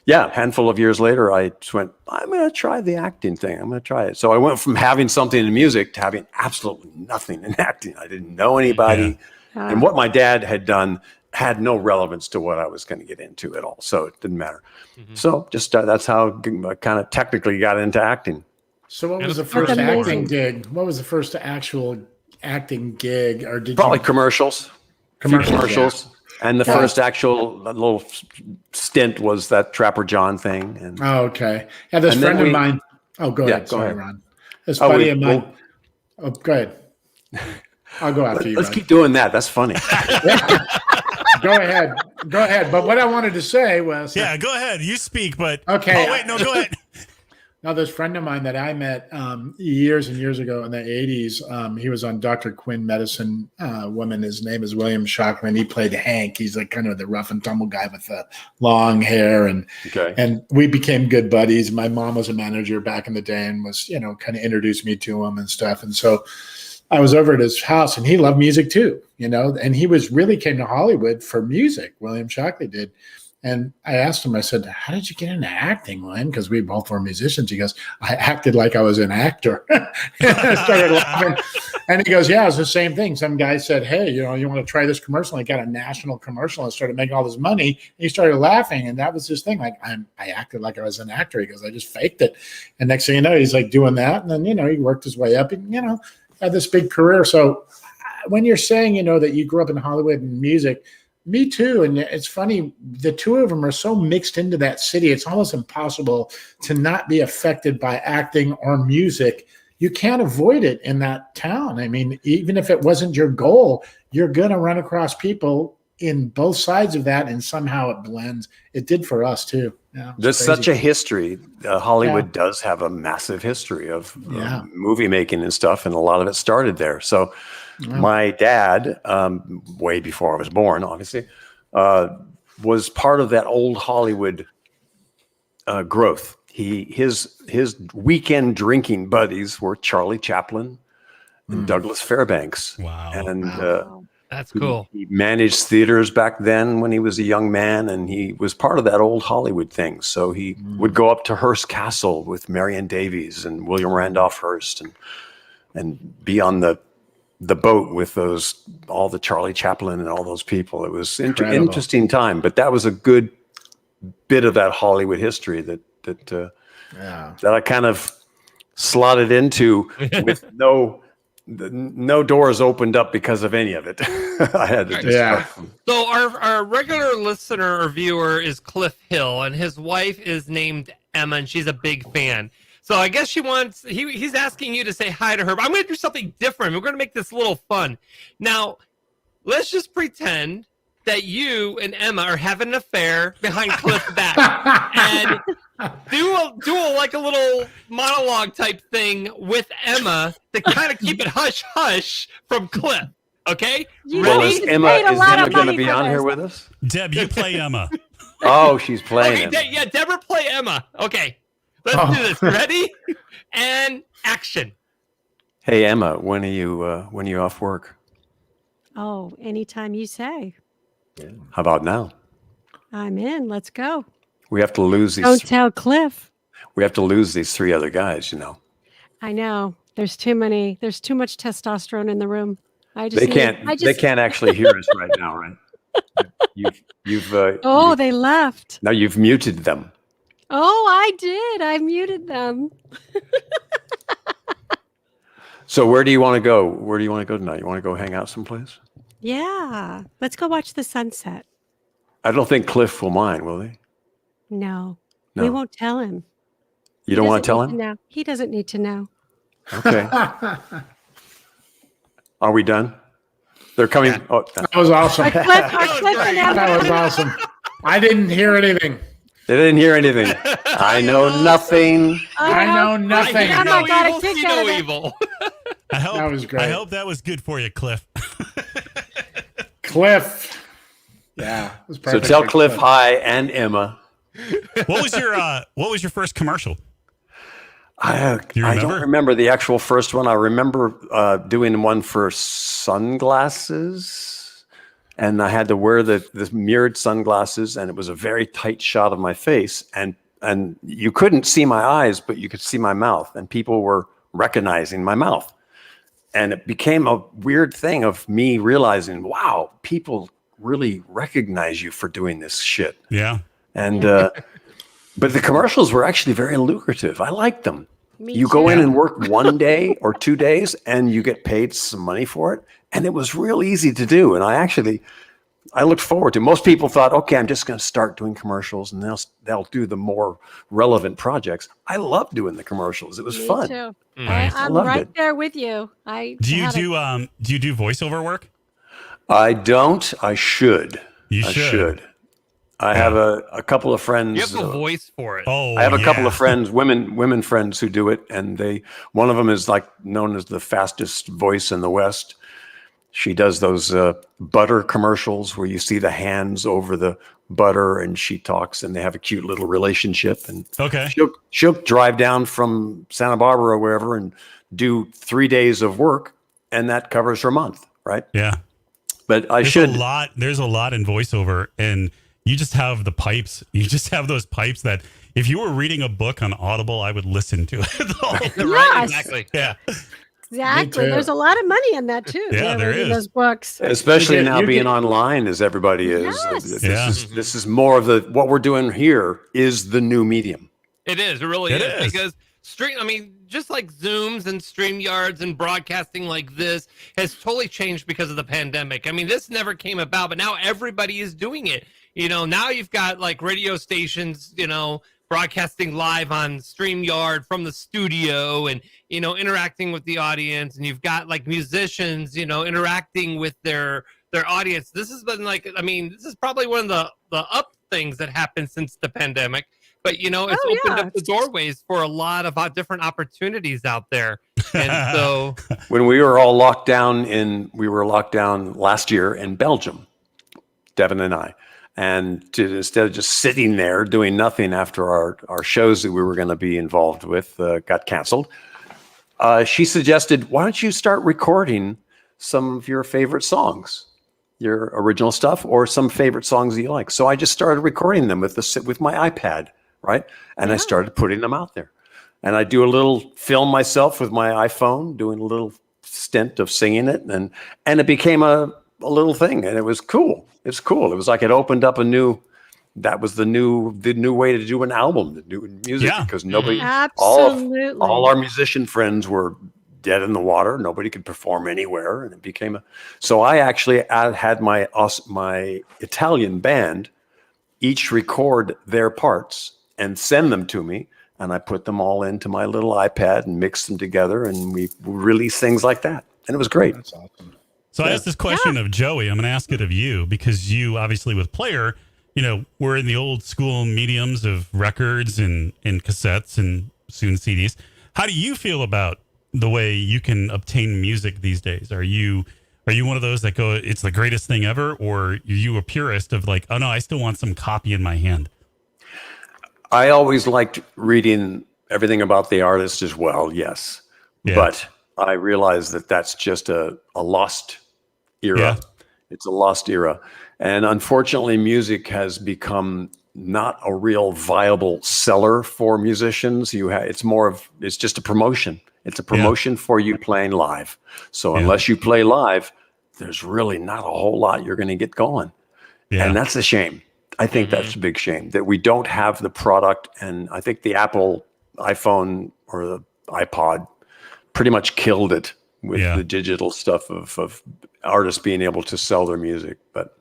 Handful of years later, I just went, I'm going to try the acting thing. I'm going to try it. So I went from having something in music to having absolutely nothing in acting. I didn't know anybody. Yeah. And what my dad had done had no relevance to what I was going to get into at all. So it didn't matter. Mm-hmm. So just that's how I kind of technically got into acting. So what was the first acting gig? What was the first actual acting gig? Or did Probably commercials. Commercials. Yeah. And the first actual little stint was that Trapper John thing. And okay. Yeah, this friend of mine. Oh, go ahead. Sorry, Ron. It's funny in my. Oh, go ahead. I'll go after you. Let's keep doing that. That's funny. Go ahead. But what I wanted to say was. Yeah, go ahead. You speak, but. Okay. Oh, wait, no, go ahead. Now, this friend of mine that I met years and years ago in the 80s, he was on Dr. Quinn Medicine Woman. His name is William Shockman. He played Hank. He's like kind of the rough and tumble guy with the long hair. And we became good buddies. My mom was a manager back in the day and was, kind of introduced me to him and stuff. And so I was over at his house and he loved music too, and he really came to Hollywood for music. William Shockley did. And I asked him, I said, how did you get into acting, William? Because we both were musicians. He goes, I acted like I was an actor. And I started laughing. And he goes, yeah, it's the same thing. Some guy said, hey, you want to try this commercial? And he got a national commercial and started making all this money. And he started laughing. And that was his thing. Like, I acted like I was an actor. He goes, I just faked it. And next thing you know, he's like doing that. And then, he worked his way up and, had this big career. So when you're saying, that you grew up in Hollywood and music, me too. And it's funny, the two of them are so mixed into that city. It's almost impossible to not be affected by acting or music. You can't avoid it in that town. I mean, even if it wasn't your goal, you're going to run across people in both sides of that. And somehow it blends. It did for us too. Yeah, there's such a history. Hollywood does have a massive history of movie making and stuff. And a lot of it started there. So my dad, way before I was born, obviously, was part of that old Hollywood growth. His weekend drinking buddies were Charlie Chaplin and Douglas Fairbanks. Wow. And that's cool. He managed theaters back then when he was a young man, and he was part of that old Hollywood thing. So he would go up to Hearst Castle with Marion Davies and William Randolph Hearst and be on the boat with all the Charlie Chaplin and all those people. It was interesting time, but that was a good bit of that Hollywood history that I kind of slotted into with no doors opened up because of any of it. I had to just So our regular listener or viewer is Cliff Hill, and his wife is named Emma, and she's a big fan. So I guess he's asking you to say hi to her. But I'm going to do something different. We're going to make this a little fun. Now, let's just pretend that you and Emma are having an affair behind Cliff's back, and do a little monologue type thing with Emma to kind of keep it hush hush from Cliff. Okay? Well, is Emma going to be on here with us? Deb, you play Emma. Oh, she's playing. Okay, Deborah, play Emma. Okay. Let's do this. Ready? And action. Hey, Emma, when are you off work? Oh, anytime you say. How about now? I'm in. Let's go. We have to lose these. Don't tell Cliff. We have to lose these three other guys, I know. There's too much testosterone in the room. They can't actually hear us right now, right? They left. Now you've muted them. Oh, I did. I muted them. So where do you want to go? Where do you want to go tonight? You want to go hang out someplace? Yeah. Let's go watch the sunset. I don't think Cliff will mind, will he? No. We won't tell him. You don't want to tell him? No, he doesn't need to know. Okay. Are we done? They're coming. Yeah. Oh, that was awesome. That was awesome. I didn't hear anything. They didn't hear anything. I know nothing. I know nothing. Evil. That was great. I hope that was good for you, Cliff. Cliff. Yeah. It was perfect. So tell Cliff hi and Emma. What was your first commercial? I don't remember the actual first one. I remember doing one for sunglasses, and I had to wear the mirrored sunglasses, and it was a very tight shot of my face, and you couldn't see my eyes, but you could see my mouth, and people were recognizing my mouth. And it became a weird thing of me realizing, wow, people really recognize you for doing this shit. Yeah. And but the commercials were actually very lucrative. I liked them. You go in and work 1 day or 2 days, and you get paid some money for it. And it was real easy to do. And I I looked forward to. Most people thought, okay, I'm just going to start doing commercials and they'll do the more relevant projects. I love doing the commercials. It was Me fun. too. Nice. I'm loved right it. there with you. Do you do voiceover work? I don't. I should. You I should. I have a couple of friends. You have the voice for it. Oh, I have a couple of friends, women friends who do it, and one of them is like known as the fastest voice in the West. She does those butter commercials where you see the hands over the butter, and she talks, and they have a cute little relationship. And okay, she'll drive down from Santa Barbara or wherever and do 3 days of work, and that covers her month, right? Yeah, but There's a lot in voiceover, and you just have the pipes. You just have those pipes that if you were reading a book on Audible, I would listen to it. Right, exactly. Yeah. Exactly. There's a lot of money in that too. Yeah, there is. Those books. Especially now being online as everybody is. Yes. This is more of what we're doing here is the new medium. It is. It really is. Because just like Zooms and StreamYards and broadcasting like this has totally changed because of the pandemic. I mean, this never came about, but now everybody is doing it. Now you've got like radio stations, broadcasting live on StreamYard from the studio and, interacting with the audience. And you've got like musicians, interacting with their audience. This has been this is probably one of the up things that happened since the pandemic. But, it's opened up the doorways for a lot of different opportunities out there. And so when we were all locked down last year in Belgium, Devin and I, and instead of just sitting there doing nothing after our shows that we were going to be involved with got canceled, she suggested, why don't you start recording some of your favorite songs, your original stuff, or some favorite songs that you like. So I just started recording them with my iPad, right? And I started putting them out there. And I do a little film myself with my iPhone, doing a little stint of singing it, and it became a little thing, and it was cool. It's cool. It was like it opened up that was the new way to do an album, the new music, because nobody, all our musician friends were dead in the water. Nobody could perform anywhere, and it became so I actually had my Italian band each record their parts and send them to me, and I put them all into my little iPad and mixed them together, and we released things like that, and it was great. That's awesome. So I asked this question of Joey. I'm going to ask it of you because you obviously with Player, we're in the old school mediums of records and cassettes and soon CDs. How do you feel about the way you can obtain music these days? Are you one of those that go, it's the greatest thing ever? Or are you a purist of like, oh no, I still want some copy in my hand? I always liked reading everything about the artist as well. Yes. Yeah. But I realize that that's just a lost era. Yeah. It's a lost era. And unfortunately, music has become not a real viable seller for musicians. It's just a promotion. It's a promotion for you playing live. So unless you play live, there's really not a whole lot you're going to get going. Yeah. And that's a shame. I think that's a big shame that we don't have the product. And I think the Apple iPhone or the iPod pretty much killed it with the digital stuff of artists being able to sell their music. But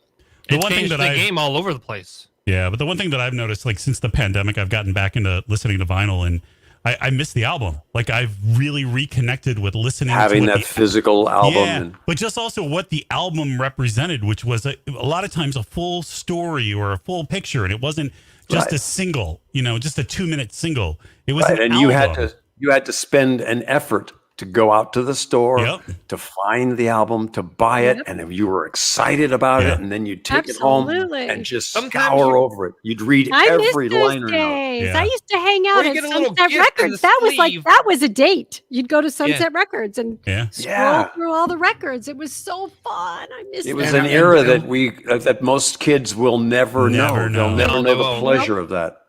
the one thing that game all over the place. Yeah, but the one thing that I've noticed, like since the pandemic, I've gotten back into listening to vinyl, and I miss the album. Like I've really reconnected with listening having to that physical album, but just also what the album represented, which was a lot of times a full story or a full picture, and it wasn't just a single, just a 2-minute single. It was an album. You had to spend an effort to go out to the store, to find the album, to buy it, and if you were excited about it, and then you'd take it home and just scour over it. You'd read every liner note. Yeah. I used to hang out at Sunset Records. That was a date. You'd go to Sunset Records and scroll through all the records. It was so fun. I miss it. It was an era that most kids will never know. They'll never know the pleasure of that.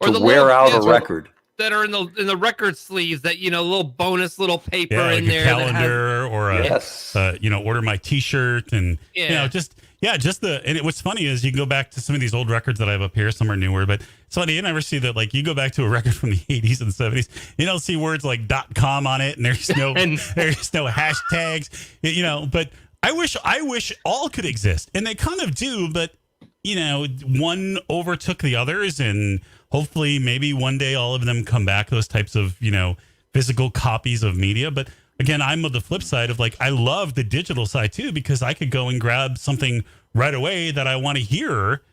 Or to wear out a record. That are in the record sleeves, that little bonus little paper in like there, a calendar or order my T-shirt, and and what's funny is you can go back to some of these old records that I have up here. Some are newer, but it's funny you never see that. Like you go back to a record from the 80s and 70s, you don't see words like .com on it, and there's no there's no hashtags, but I wish all could exist, and they kind of do, but one overtook the others, and hopefully maybe one day all of them come back, those types of, physical copies of media. But again, I'm on the flip side of I love the digital side too, because I could go and grab something right away that I want to hear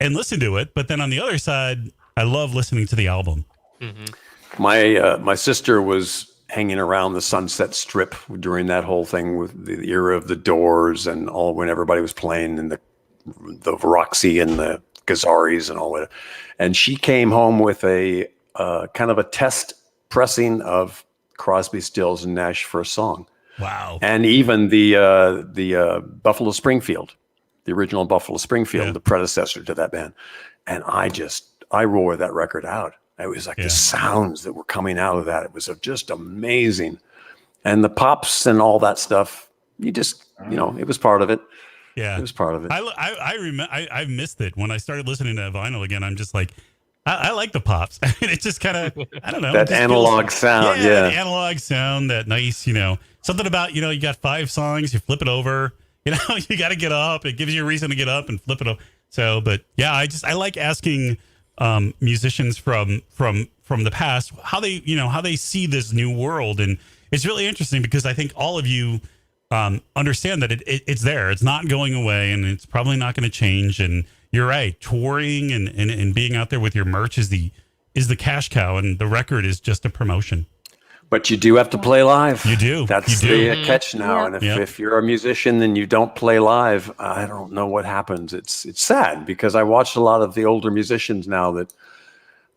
and listen to it. But then on the other side, I love listening to the album. Mm-hmm. My sister was hanging around the Sunset Strip during that whole thing with the era of the Doors and all, when everybody was playing in the Roxy and the Gazaris and all that. And she came home with a kind of a test pressing of Crosby, Stills, and Nash for a song. Wow. And even the Buffalo Springfield, the original Buffalo Springfield, the predecessor to that band. And I roar that record out. It was like the sounds that were coming out of that. It was just amazing. And the pops and all that stuff, it was part of it. Yeah, it was part of it. I remember. I missed it when I started listening to vinyl again. I'm just like, I like the pops. It's just kind of, I don't know, that analog sound. Yeah, that analog sound. That nice, something about you got 5 songs. You flip it over. You got to get up. It gives you a reason to get up and flip it over. So, but yeah, I like asking musicians from the past how they see this new world, and it's really interesting because I think all of you understand that it's there. It's not going away, and it's probably not going to change. And you're right, touring and being out there with your merch is the cash cow, and the record is just a promotion. But you do have to play live. You do. That's the catch now. And if you're a musician and you don't play live, I don't know what happens. It's sad because I watched a lot of the older musicians now that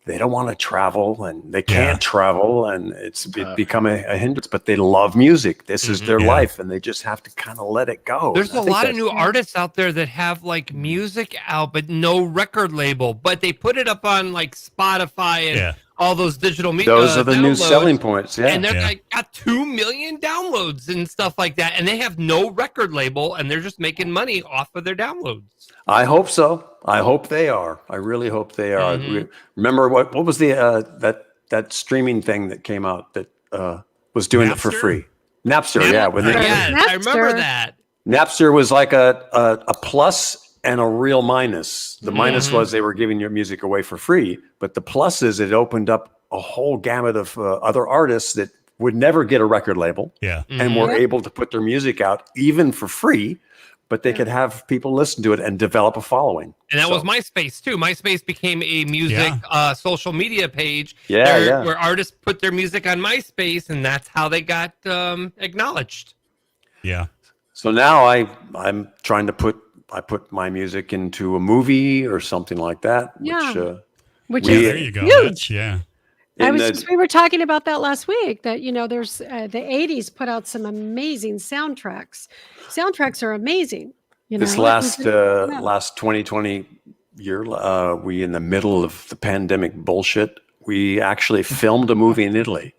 they don't want to travel and they can't travel, and it's become a hindrance, but they love music. This is their life, and they just have to kind of let it go. There's a lot of new artists out there that have music out, but no record label, but they put it up on Spotify and all those digital media. Those are the new selling points. Yeah. And they're got 2 million downloads and stuff like that. And they have no record label, and they're just making money off of their downloads. I hope so. I hope they are. I really hope they are. Remember what was the that streaming thing that came out that was doing Napster? It for free? Napster, I remember that. Napster was like a plus and a real minus. The minus was they were giving your music away for free, but the plus is it opened up a whole gamut of other artists that would never get a record label and were able to put their music out even for free, but they could have people listen to it and develop a following. And that was MySpace too. MySpace became a music social media page where artists put their music on MySpace, and that's how they got acknowledged. Yeah. So now I'm trying to put my music into a movie or something like that. Which is there you go. Huge. We were talking about that last week, that there's the 80s put out some amazing soundtracks. Soundtracks are amazing. This last 2020 year, we in the middle of the pandemic bullshit, we actually filmed a movie in Italy.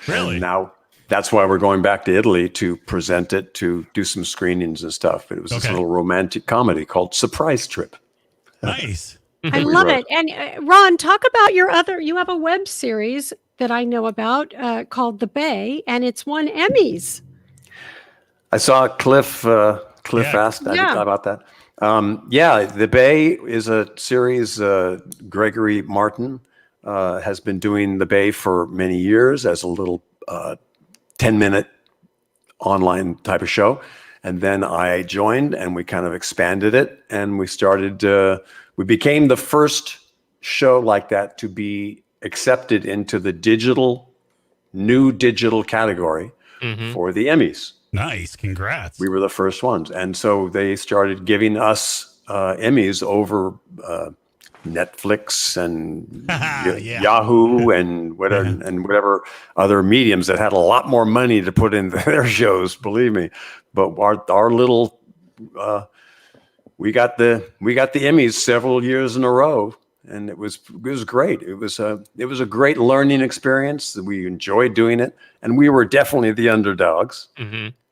Really? And now that's why we're going back to Italy to present it, to do some screenings and stuff. But it was this little romantic comedy called Surprise Trip. Nice. I love it. And Ron, talk about you have a web series that I know about called The Bay, and it's won Emmys. I saw Cliff asked about that. The Bay is a series. Gregory Martin has been doing The Bay for many years as a little 10-minute online type of show. And then I joined, and we kind of expanded it, and we started, we became the first show like that to be accepted into the new digital category for the Emmys. Nice. Congrats. We were the first ones. And so they started giving us Emmys over Netflix and Yahoo and whatever other mediums that had a lot more money to put into their shows, believe me. But our little we got the Emmys several years in a row, and it was great. It was a great learning experience. We enjoyed doing it, and we were definitely the underdogs.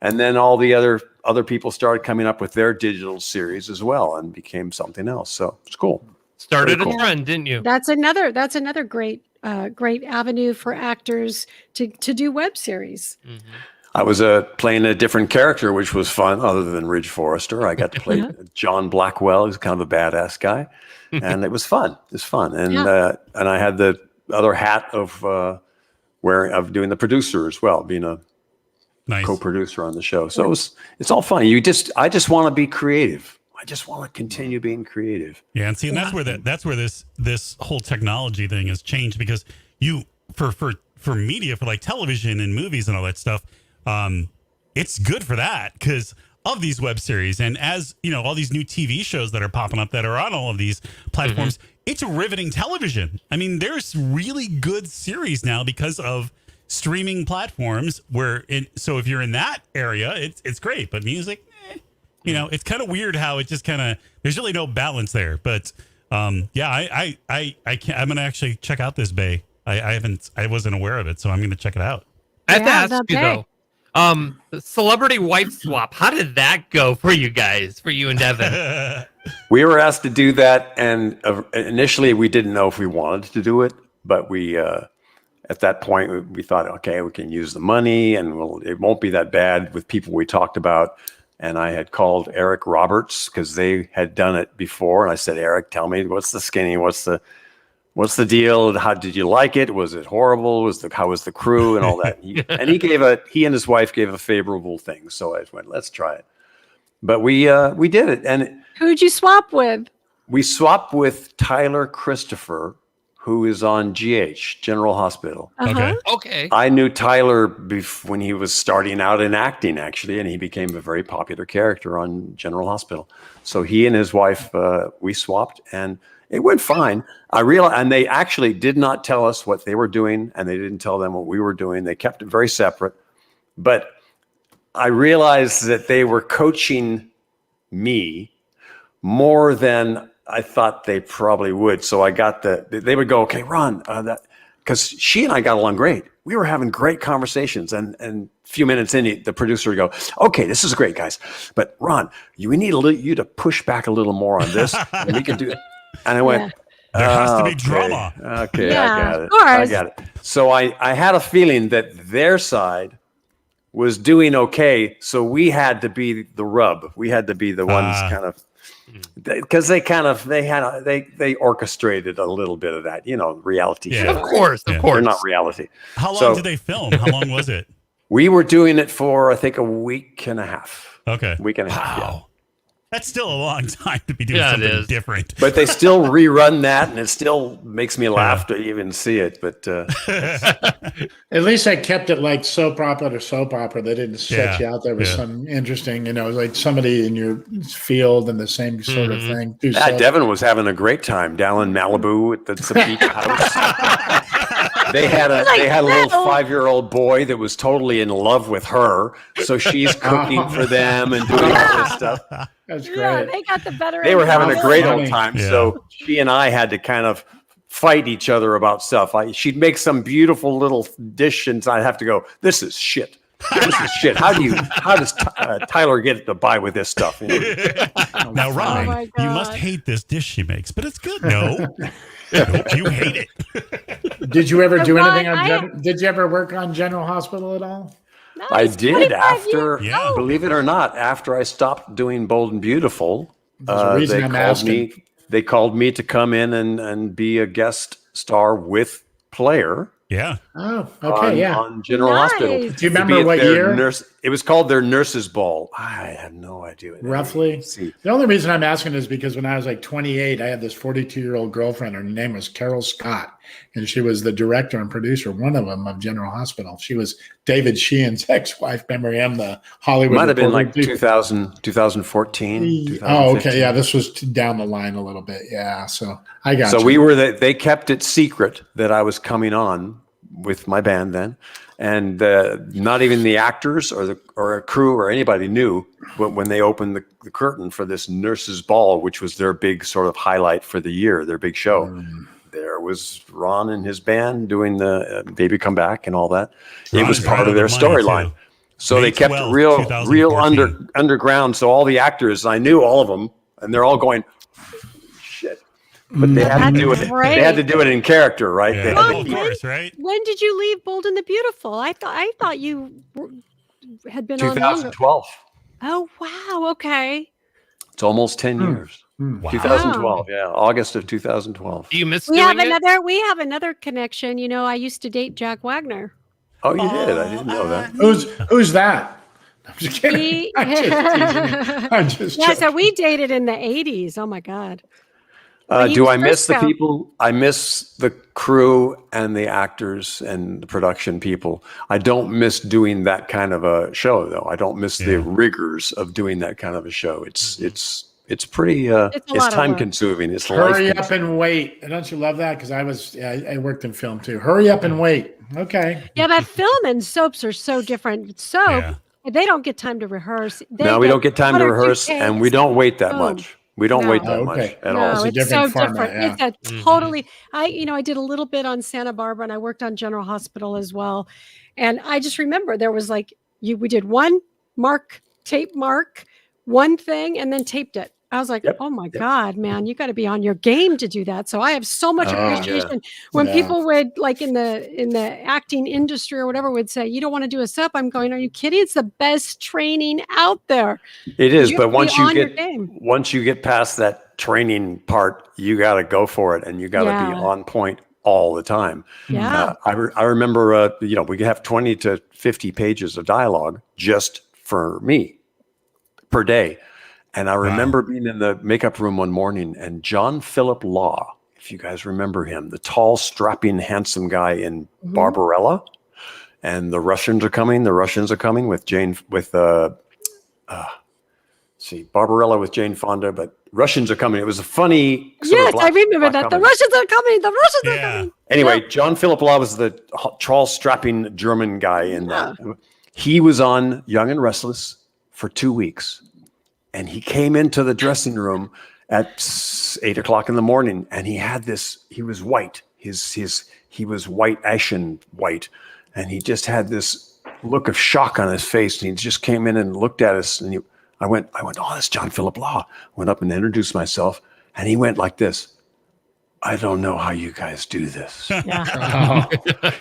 And then all the other people started coming up with their digital series as well, and became something else. So it's cool. Started a trend, didn't you? That's another great avenue for actors to do web series. I was playing a different character, which was fun. Other than Ridge Forrester, I got to play John Blackwell. He's kind of a badass guy, and it was fun. It was fun, and I had the other hat of doing the producer as well, being a co-producer on the show. So it's all fun. I just want to be creative. I just want to continue being creative. Yeah, and see, and that's where this whole technology thing has changed, because you for media, for like television and movies and all that stuff, it's good for that because of these web series, and as you know, all these new TV shows that are popping up that are on all of these platforms. It's riveting television. I mean, there's really good series now because of streaming platforms. So if you're in that area, it's great. But music, you know, it's kind of weird how it just kind of, there's really no balance there. But yeah, I can't. I'm gonna actually check out this Bay. I wasn't aware of it, so I'm gonna check it out. I have to ask you though, Celebrity Wife Swap. How did that go for you guys? For you and Devin? We were asked to do that, and initially we didn't know if we wanted to do it, but we at that point we thought, okay, we can use the money, and it won't be that bad with people we talked about. And I had called Eric Roberts because they had done it before, and I said, Eric, tell me, what's the skinny? What's the deal? How did you like it? Was it horrible? How was the crew and all that? He and his wife gave a favorable thing, so I went, let's try it. But we did it, and who'd you swap with? We swapped with Tyler Christopher, who is on GH, General Hospital. Okay. I knew Tyler when he was starting out in acting, actually, and he became a very popular character on General Hospital. So he and his wife, we swapped, and it went fine. I realized, and they actually did not tell us what they were doing, and they didn't tell them what we were doing. They kept it very separate. But I realized that they were coaching me more than I thought they probably would. So I got they would go, okay, Ron, because she and I got along great. We were having great conversations, and a few minutes in, the producer would go, okay, this is great, guys. But Ron, we need you to push back a little more on this, and we can do it. And I went, there has to be drama. Okay, I got it. So I had a feeling that their side was doing okay, so we had to be the rub. We had to be the ones kind of, because they orchestrated a little bit of that, reality show. Of course. They're not reality. How long did they film? How long was it? We were doing it for, I think, a week and a half. Okay. Week and a half. Yeah. That's still a long time to be doing something different. But they still rerun that, and it still makes me laugh to even see it. But at least I kept it like soap opera to soap opera. They didn't set you out there with some interesting, like somebody in your field and the same sort of thing. Devin was having a great time down in Malibu at the beach house. They had a little 5-year-old boy that was totally in love with her, so she's cooking for them and doing all this stuff. That's great. Yeah, they got the better. They were having a great old time. Yeah. So she and I had to kind of fight each other about stuff. She'd make some beautiful little dish, and I'd have to go, "This is shit. This is shit. How does Tyler get to buy with this stuff?" Now, Ron, you must hate this dish she makes, but it's good. No. Nope, you hate it. Did you ever do anything on? Did you ever work on General Hospital at all? No, I did after, believe it or not, after I stopped doing Bold and Beautiful. They called me to come in and be a guest star with Player. Yeah. Oh, okay. On General Hospital. Do you remember what year? It was called their Nurses Ball. I have no idea. Roughly. The only reason I'm asking is because when I was like 28, I had this 42-year-old girlfriend. Her name was Carol Scott, and she was the director and producer, one of them, of General Hospital. She was David Sheehan's ex-wife. Remember him, the Hollywood. Might have been like 2014. Oh, okay. Yeah, this was down the line a little bit. Yeah, so I got you. So they kept it secret that I was coming on with my band then, and not even the actors or a crew or anybody knew when they opened the curtain for this Nurses Ball, which was their big sort of highlight for the year, their big show. There was Ron and his band doing the Baby Come Back and all that. It was part of their storyline. So they kept it real underground. So all the actors, I knew all of them, and they're all going, shit. But they had to do it. They had to do it in character, right? Yeah. Of course, right? When did you leave Bold and the Beautiful? I thought you had been on longer. 2012. Oh wow! Okay. It's almost 10 years. Wow. 2012, yeah, August of 2012. Do you miss We doing have it? another. We have another connection. You know, I used to date Jack Wagner. Oh, you did? I didn't know that. Who's that? I'm just kidding. I'm just teasing. I'm just yeah. joking. So we dated in the '80s. Oh my God. Do I miss the people? I miss the crew and the actors and the production people. I don't miss doing that kind of a show, though. I don't miss the rigors of doing that kind of a show. It's pretty. It's time consuming. It's hurry up and wait. Don't you love that? Because I worked in film too. Hurry up and wait. Okay. Yeah, but film and soaps are so different. Soap, they don't get time to rehearse. No, we don't get time to rehearse, and we don't wait that much. We don't wait that much at all. It's so different. It's a totally. I did a little bit on Santa Barbara, and I worked on General Hospital as well. And I just remember there was like we did one tape mark, one thing, and then taped it. I was like, oh my God, man, you got to be on your game to do that. So I have so much appreciation when people would like in the acting industry or whatever would say, you don't want to do a SUP. I'm going, are you kidding? It's the best training out there. It is. But once you get past that training part, you got to go for it. And you got to be on point all the time. Yeah. I remember, we have 20 to 50 pages of dialogue just for me per day. And I remember being in the makeup room one morning, and John Philip Law, if you guys remember him, the tall, strapping, handsome guy in Barbarella, and the Russians are coming with Barbarella with Jane Fonda, but Russians are coming. It was a funny. Yes, I remember that. The Russians are coming. The Russians are coming. Anyway, John Philip Law was the tall, strapping German guy in that. He was on Young and Restless for 2 weeks. And he came into the dressing room at 8:00 in the morning, and he had this. He was white. He was white, ashen white, and he just had this look of shock on his face. And he just came in and looked at us. And I went. Oh, that's John Philip Law. Went up and introduced myself, and he went like this. I don't know how you guys do this.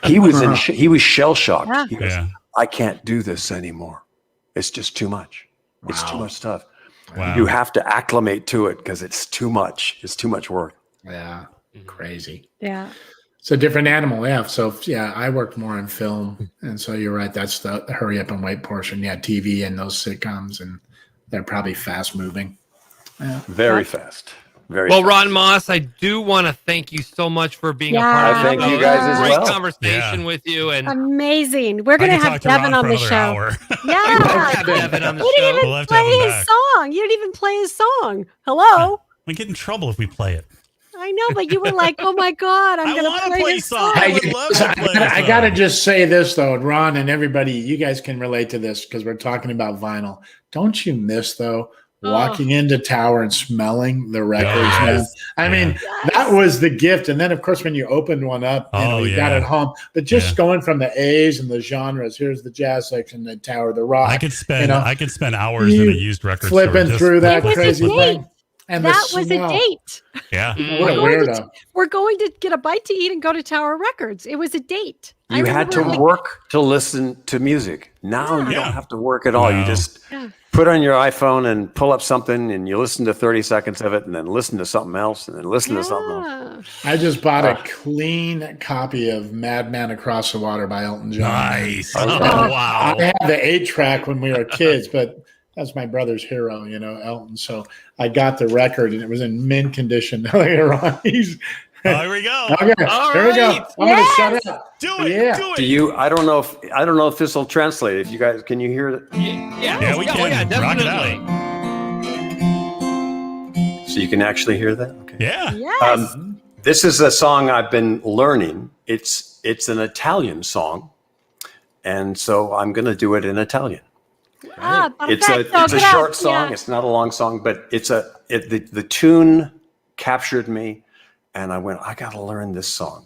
He was shell shocked. Yeah. He goes, I can't do this anymore. It's just too much. Wow. It's too much stuff. Wow. You have to acclimate to it because it's too much. It's too much work. Yeah. Crazy. Yeah. It's a different animal. Yeah. So I worked more on film. And so you're right. That's the hurry up and wait portion. Yeah. TV and those sitcoms, and they're probably fast moving. Yeah. Very fast. Very well, fast. Ronn Moss, I do want to thank you so much for being a part of thank you guys as well. Great conversation with you. And amazing. We're going to have Devin on the show. Yeah. Devin on the show. You didn't even play his song. You didn't even play his song. Hello. We get in trouble if we play it. I know, but you were like, "Oh my God, I'm going to play his song." I got to just say this though, Ron and everybody, you guys can relate to this because we're talking about vinyl. Don't you miss though? Walking into Tower and smelling the records, man. I mean, that was the gift. And then, of course, when you opened one up, you got it home. But just going from the A's and the genres, here's the jazz section, the Tower, the rock. I could spend hours in a used record flipping store through that crazy thing. And that was a date. Yeah. What a weirdo. We're going to get a bite to eat and go to Tower Records. It was a date. You had to work to listen to music. Now you don't have to work at all. You just put on your iPhone and pull up something, and you listen to 30 seconds of it, and then listen to something else, and then listen to something else. I just bought a clean copy of Madman Across the Water by Elton John. Nice. Wow. I had the 8-track when we were kids, but that's my brother's hero, Elton. So I got the record, and it was in mint condition later on. Here we go. Okay, here we go. I'm gonna shut up. Do it. Do it. Do you? I don't know if this will translate. If you guys, can you hear it? Yeah, we can. Yeah, rock definitely. it out. So you can actually hear that. Okay. Yeah. Yes. This is a song I've been learning. It's an Italian song, and so I'm going to do it in Italian. It's a short song. It's not a long song, but the tune captured me. And I went, I got to learn this song.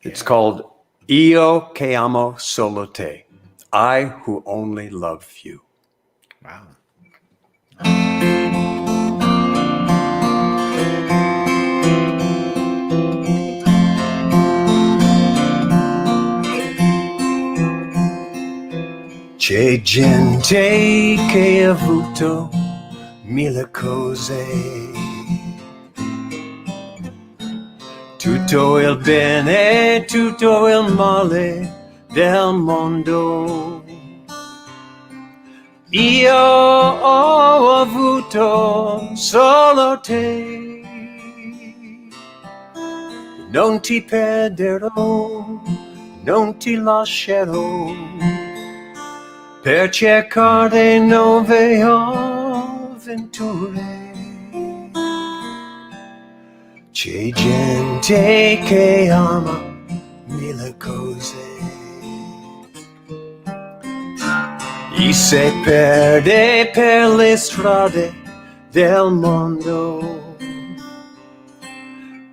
It's called Io che amo solo te. I who only love you. Wow. C'è gente che ha avuto mille cose, tutto il bene, tutto il male del mondo. Io ho avuto solo te, non ti perderò, non ti lascerò, per cercare nuove avventure. C'è gente che ama mille cose e si perde per le strade del mondo.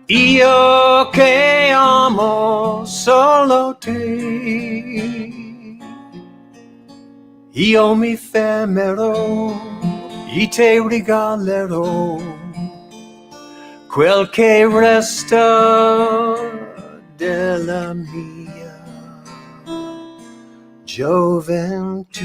Io che amo solo te, io mi fermerò e te regalerò quel che resta della mia gioventù.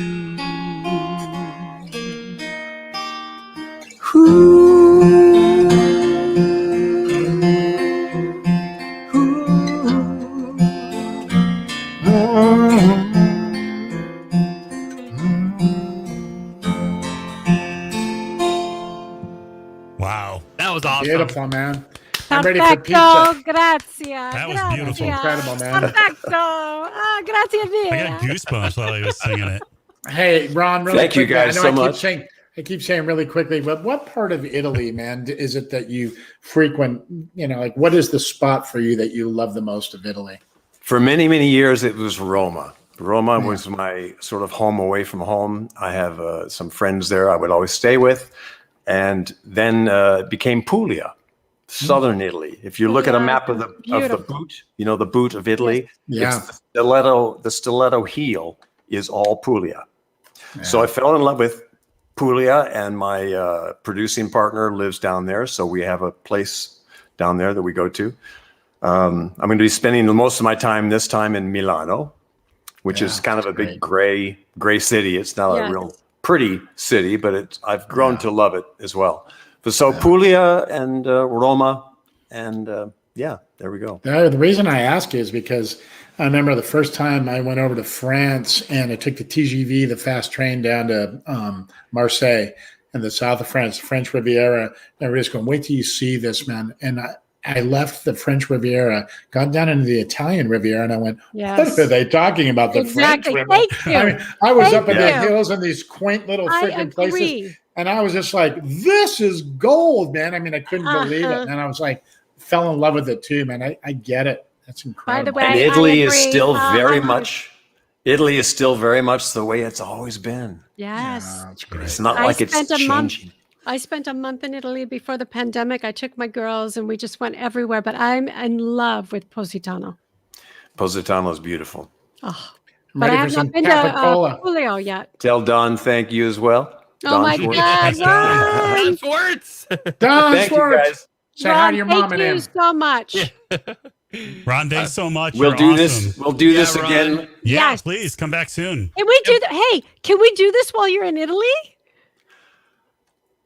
Wow. That was awesome. Beautiful, man. I'm ready for pizza. Perfetto, grazie. That was grazie. beautiful. Incredible, man. Perfecto. Ah, grazie I mille. got goosebumps while he was singing it. Hey, Ron, really Thank you quickly, guys I know so I keep much. I keep saying really quickly, but what part of Italy, man, is it that you frequent? You know, like what is the spot for you that you love the most of Italy? For many, many years, it was Roma. Roma was my sort of home away from home. I have some friends there I would always stay with. And then it became Puglia, southern Italy. If you look at a map of the boot, you know, the boot of Italy, Yeah. it's the stiletto heel is all Puglia. So I fell in love with Puglia, and my producing partner lives down there. So we have a place down there that we go to. I'm going to be spending most of my time this time in Milano, which is kind of a big gray city. It's not a real pretty city, but I've grown to love it as well. So Puglia and Roma, and there we go. The reason I ask is because I remember the first time I went over to France and I took the TGV, the fast train down to Marseille in the south of France, French Riviera. And everybody's going, wait till you see this, man. And I left the French Riviera, got down into the Italian Riviera, and I went, what are they talking about? The French Riviera? Thank you. I mean, I was up in the you. hills in these quaint little freaking places. agree. And I was just like, this is gold, man. I mean, I couldn't believe it. And I was like, fell in love with it too, man. I get it. That's incredible. By the way, And Italy I is agree. still very much the way it's always been. Yes. That's great. It's not like it's changing. I spent a month in Italy before the pandemic. I took my girls and we just went everywhere, but I'm in love with Positano. Positano is beautiful. Oh, I'm but I ready have for some not been to capicola. Julio yet. Tell Don thank you as well. Oh my Schwartz. God, Ron! Ron Schwartz. Don Thank you, Schwartz. guys. Say hi Ron, to your mom thank and you him. so much. Ron, thanks so much. We'll You're do awesome. this. We'll do this Ron. again. Yeah, Yes. please come back soon. Can we do that? Hey, can we do this while you're in Italy?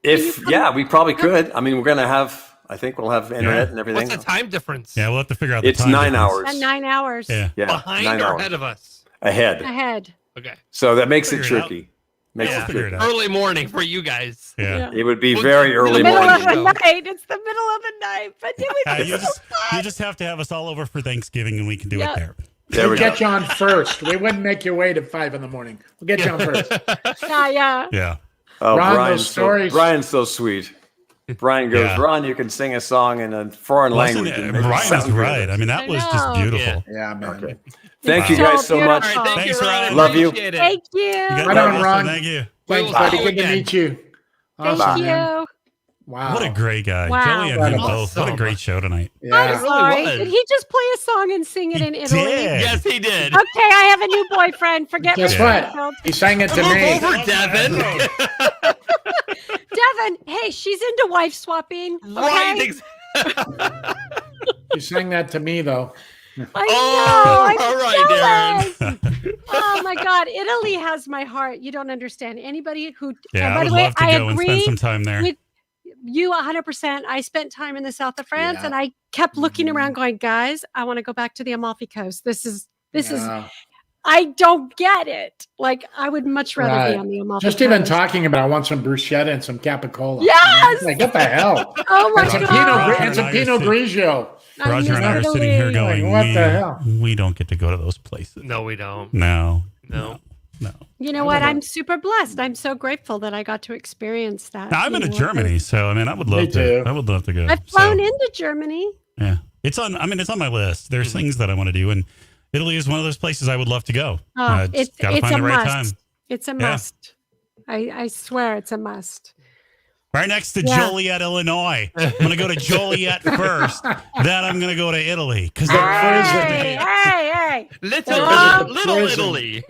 We probably could. I mean, we're gonna have. I think we'll have internet and everything. What's the time difference? Yeah, we'll have to figure out the It's time 9 difference. hours. And 9 hours. Yeah. Behind 9 or hours. ahead of us? Ahead. Ahead. Okay. So that makes it Figure it out. tricky. Makes Yeah, it figure it tricky. out. Early morning for you guys. Yeah. It would be Well, very early Middle morning. of the show. night. It's the middle of the night. But it was You just have to have us all over for Thanksgiving and we can do Yeah. it there. There We'll we go. get you on first. We wouldn't make you wait at 5 a.m. We'll get you on first. yeah. Yeah. Oh, Ron, Brian's those stories. Brian's so sweet. Brian goes, Yeah. Ron, you can sing a song in a foreign Wasn't language. it? and make it Ryan is sound right. good. I mean, that I was just know. beautiful. Yeah, man. Okay. Thank Wow. you guys so So much. All right, thank Thanks, you, Ron. Ron. Love you. Appreciate it. Thank you. You got Right that, on, Austin. Ron. Thank you. Thanks, will buddy. see you Good to again. meet you. Thank Awesome, you. man. Wow. What a great guy. Wow. Joey and him both. What a Awesome. great show tonight. I'm Yeah. really sorry. was. Did he just play a song and sing it He in Italy? did. Yes, he did. Okay, I have a new boyfriend. Forget Guess my what? child. He sang it to Move me. over, Devin. Devin, hey, she's into wife swapping. Okay? Right. He sang that to me, though. I know. All right, Darren. Oh my God, Italy has my heart. You don't understand. Anybody who, Yeah, by I the would way, love to I go and agree spend some time there. with you 100%. I spent time in the south of France, Yeah. and I kept looking around, going, guys, I want to go back to the Amalfi Coast. This is. I don't get it. Like, I would much rather be on the Amalfi Just Coast. even talking about, I want some bruschetta and some capicola. Yes! Like, what the hell? Oh my and some God. and some Pinot Grigio. Roger and I are sitting here going, what the hell? We don't get to go to those places. No, we don't. No. You know what? I'm super blessed. I'm so grateful that I got to experience that. Now, I've been to Germany, so I mean, I would love to. I would love to go. I've flown into Germany. Yeah, it's on my list. There's things that I want to do, and Italy is one of those places I would love to go. It's gotta a find the right must. time. It's a must. I swear it's a must. Right next to Joliet, Illinois. I'm going to go to Joliet first. Then I'm going to go to Italy. Because Hey. Little Italy.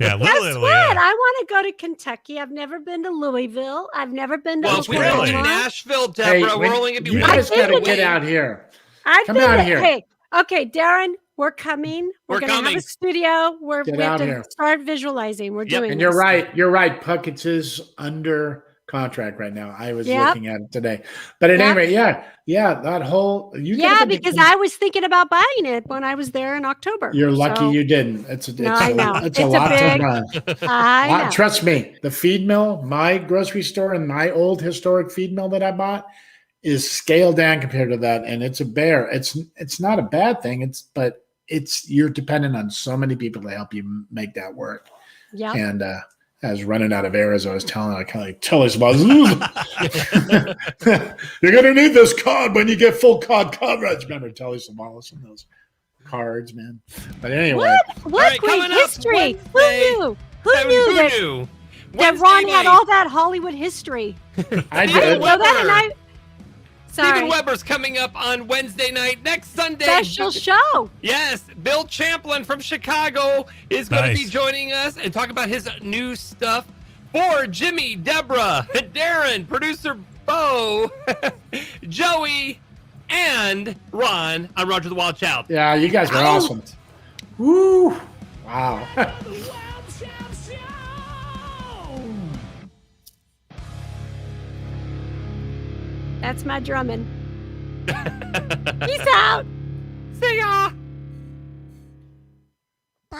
Yeah, Little Guess Italy. what? I want to go to Kentucky. I've never been to Louisville. I've never been to Well, if we go to Nashville, Deborah, we're only going to be You guys got to get out here. Come out here. Hey, okay, Darren, we're coming. We're going to have a studio. We have to start visualizing. We're doing And this. you're right. You're right. Puckett's is under contract right now. I was looking at it today. But at any rate, that whole because I was thinking about buying it when I was there in October. You're lucky you didn't. It's a lot to run. Trust me, the feed mill, my grocery store and my old historic feed mill that I bought is scaled down compared to that, and it's a bear. It's not a bad thing. But you're dependent on so many people to help you make that work. Yeah. And I was running out of air as I was telling. I kind of tell us about. You're gonna need this card when you get full card coverage. Remember Telly Savalas and those cards, man. But anyway, what great history? Who knew? Who knew that Ron had all that Hollywood history? I didn't know that, Steven Weber's coming up on Wednesday night. Next Sunday. Special show. Yes. Bill Champlin from Chicago is going to be joining us and talk about his new stuff. For Jimmy, Deborah, Darren, producer Bo, Joey, and Ron, I'm Roger the Wild Child. Yeah, you guys were awesome. Woo. Wow. That's my drumming. Peace out. See ya.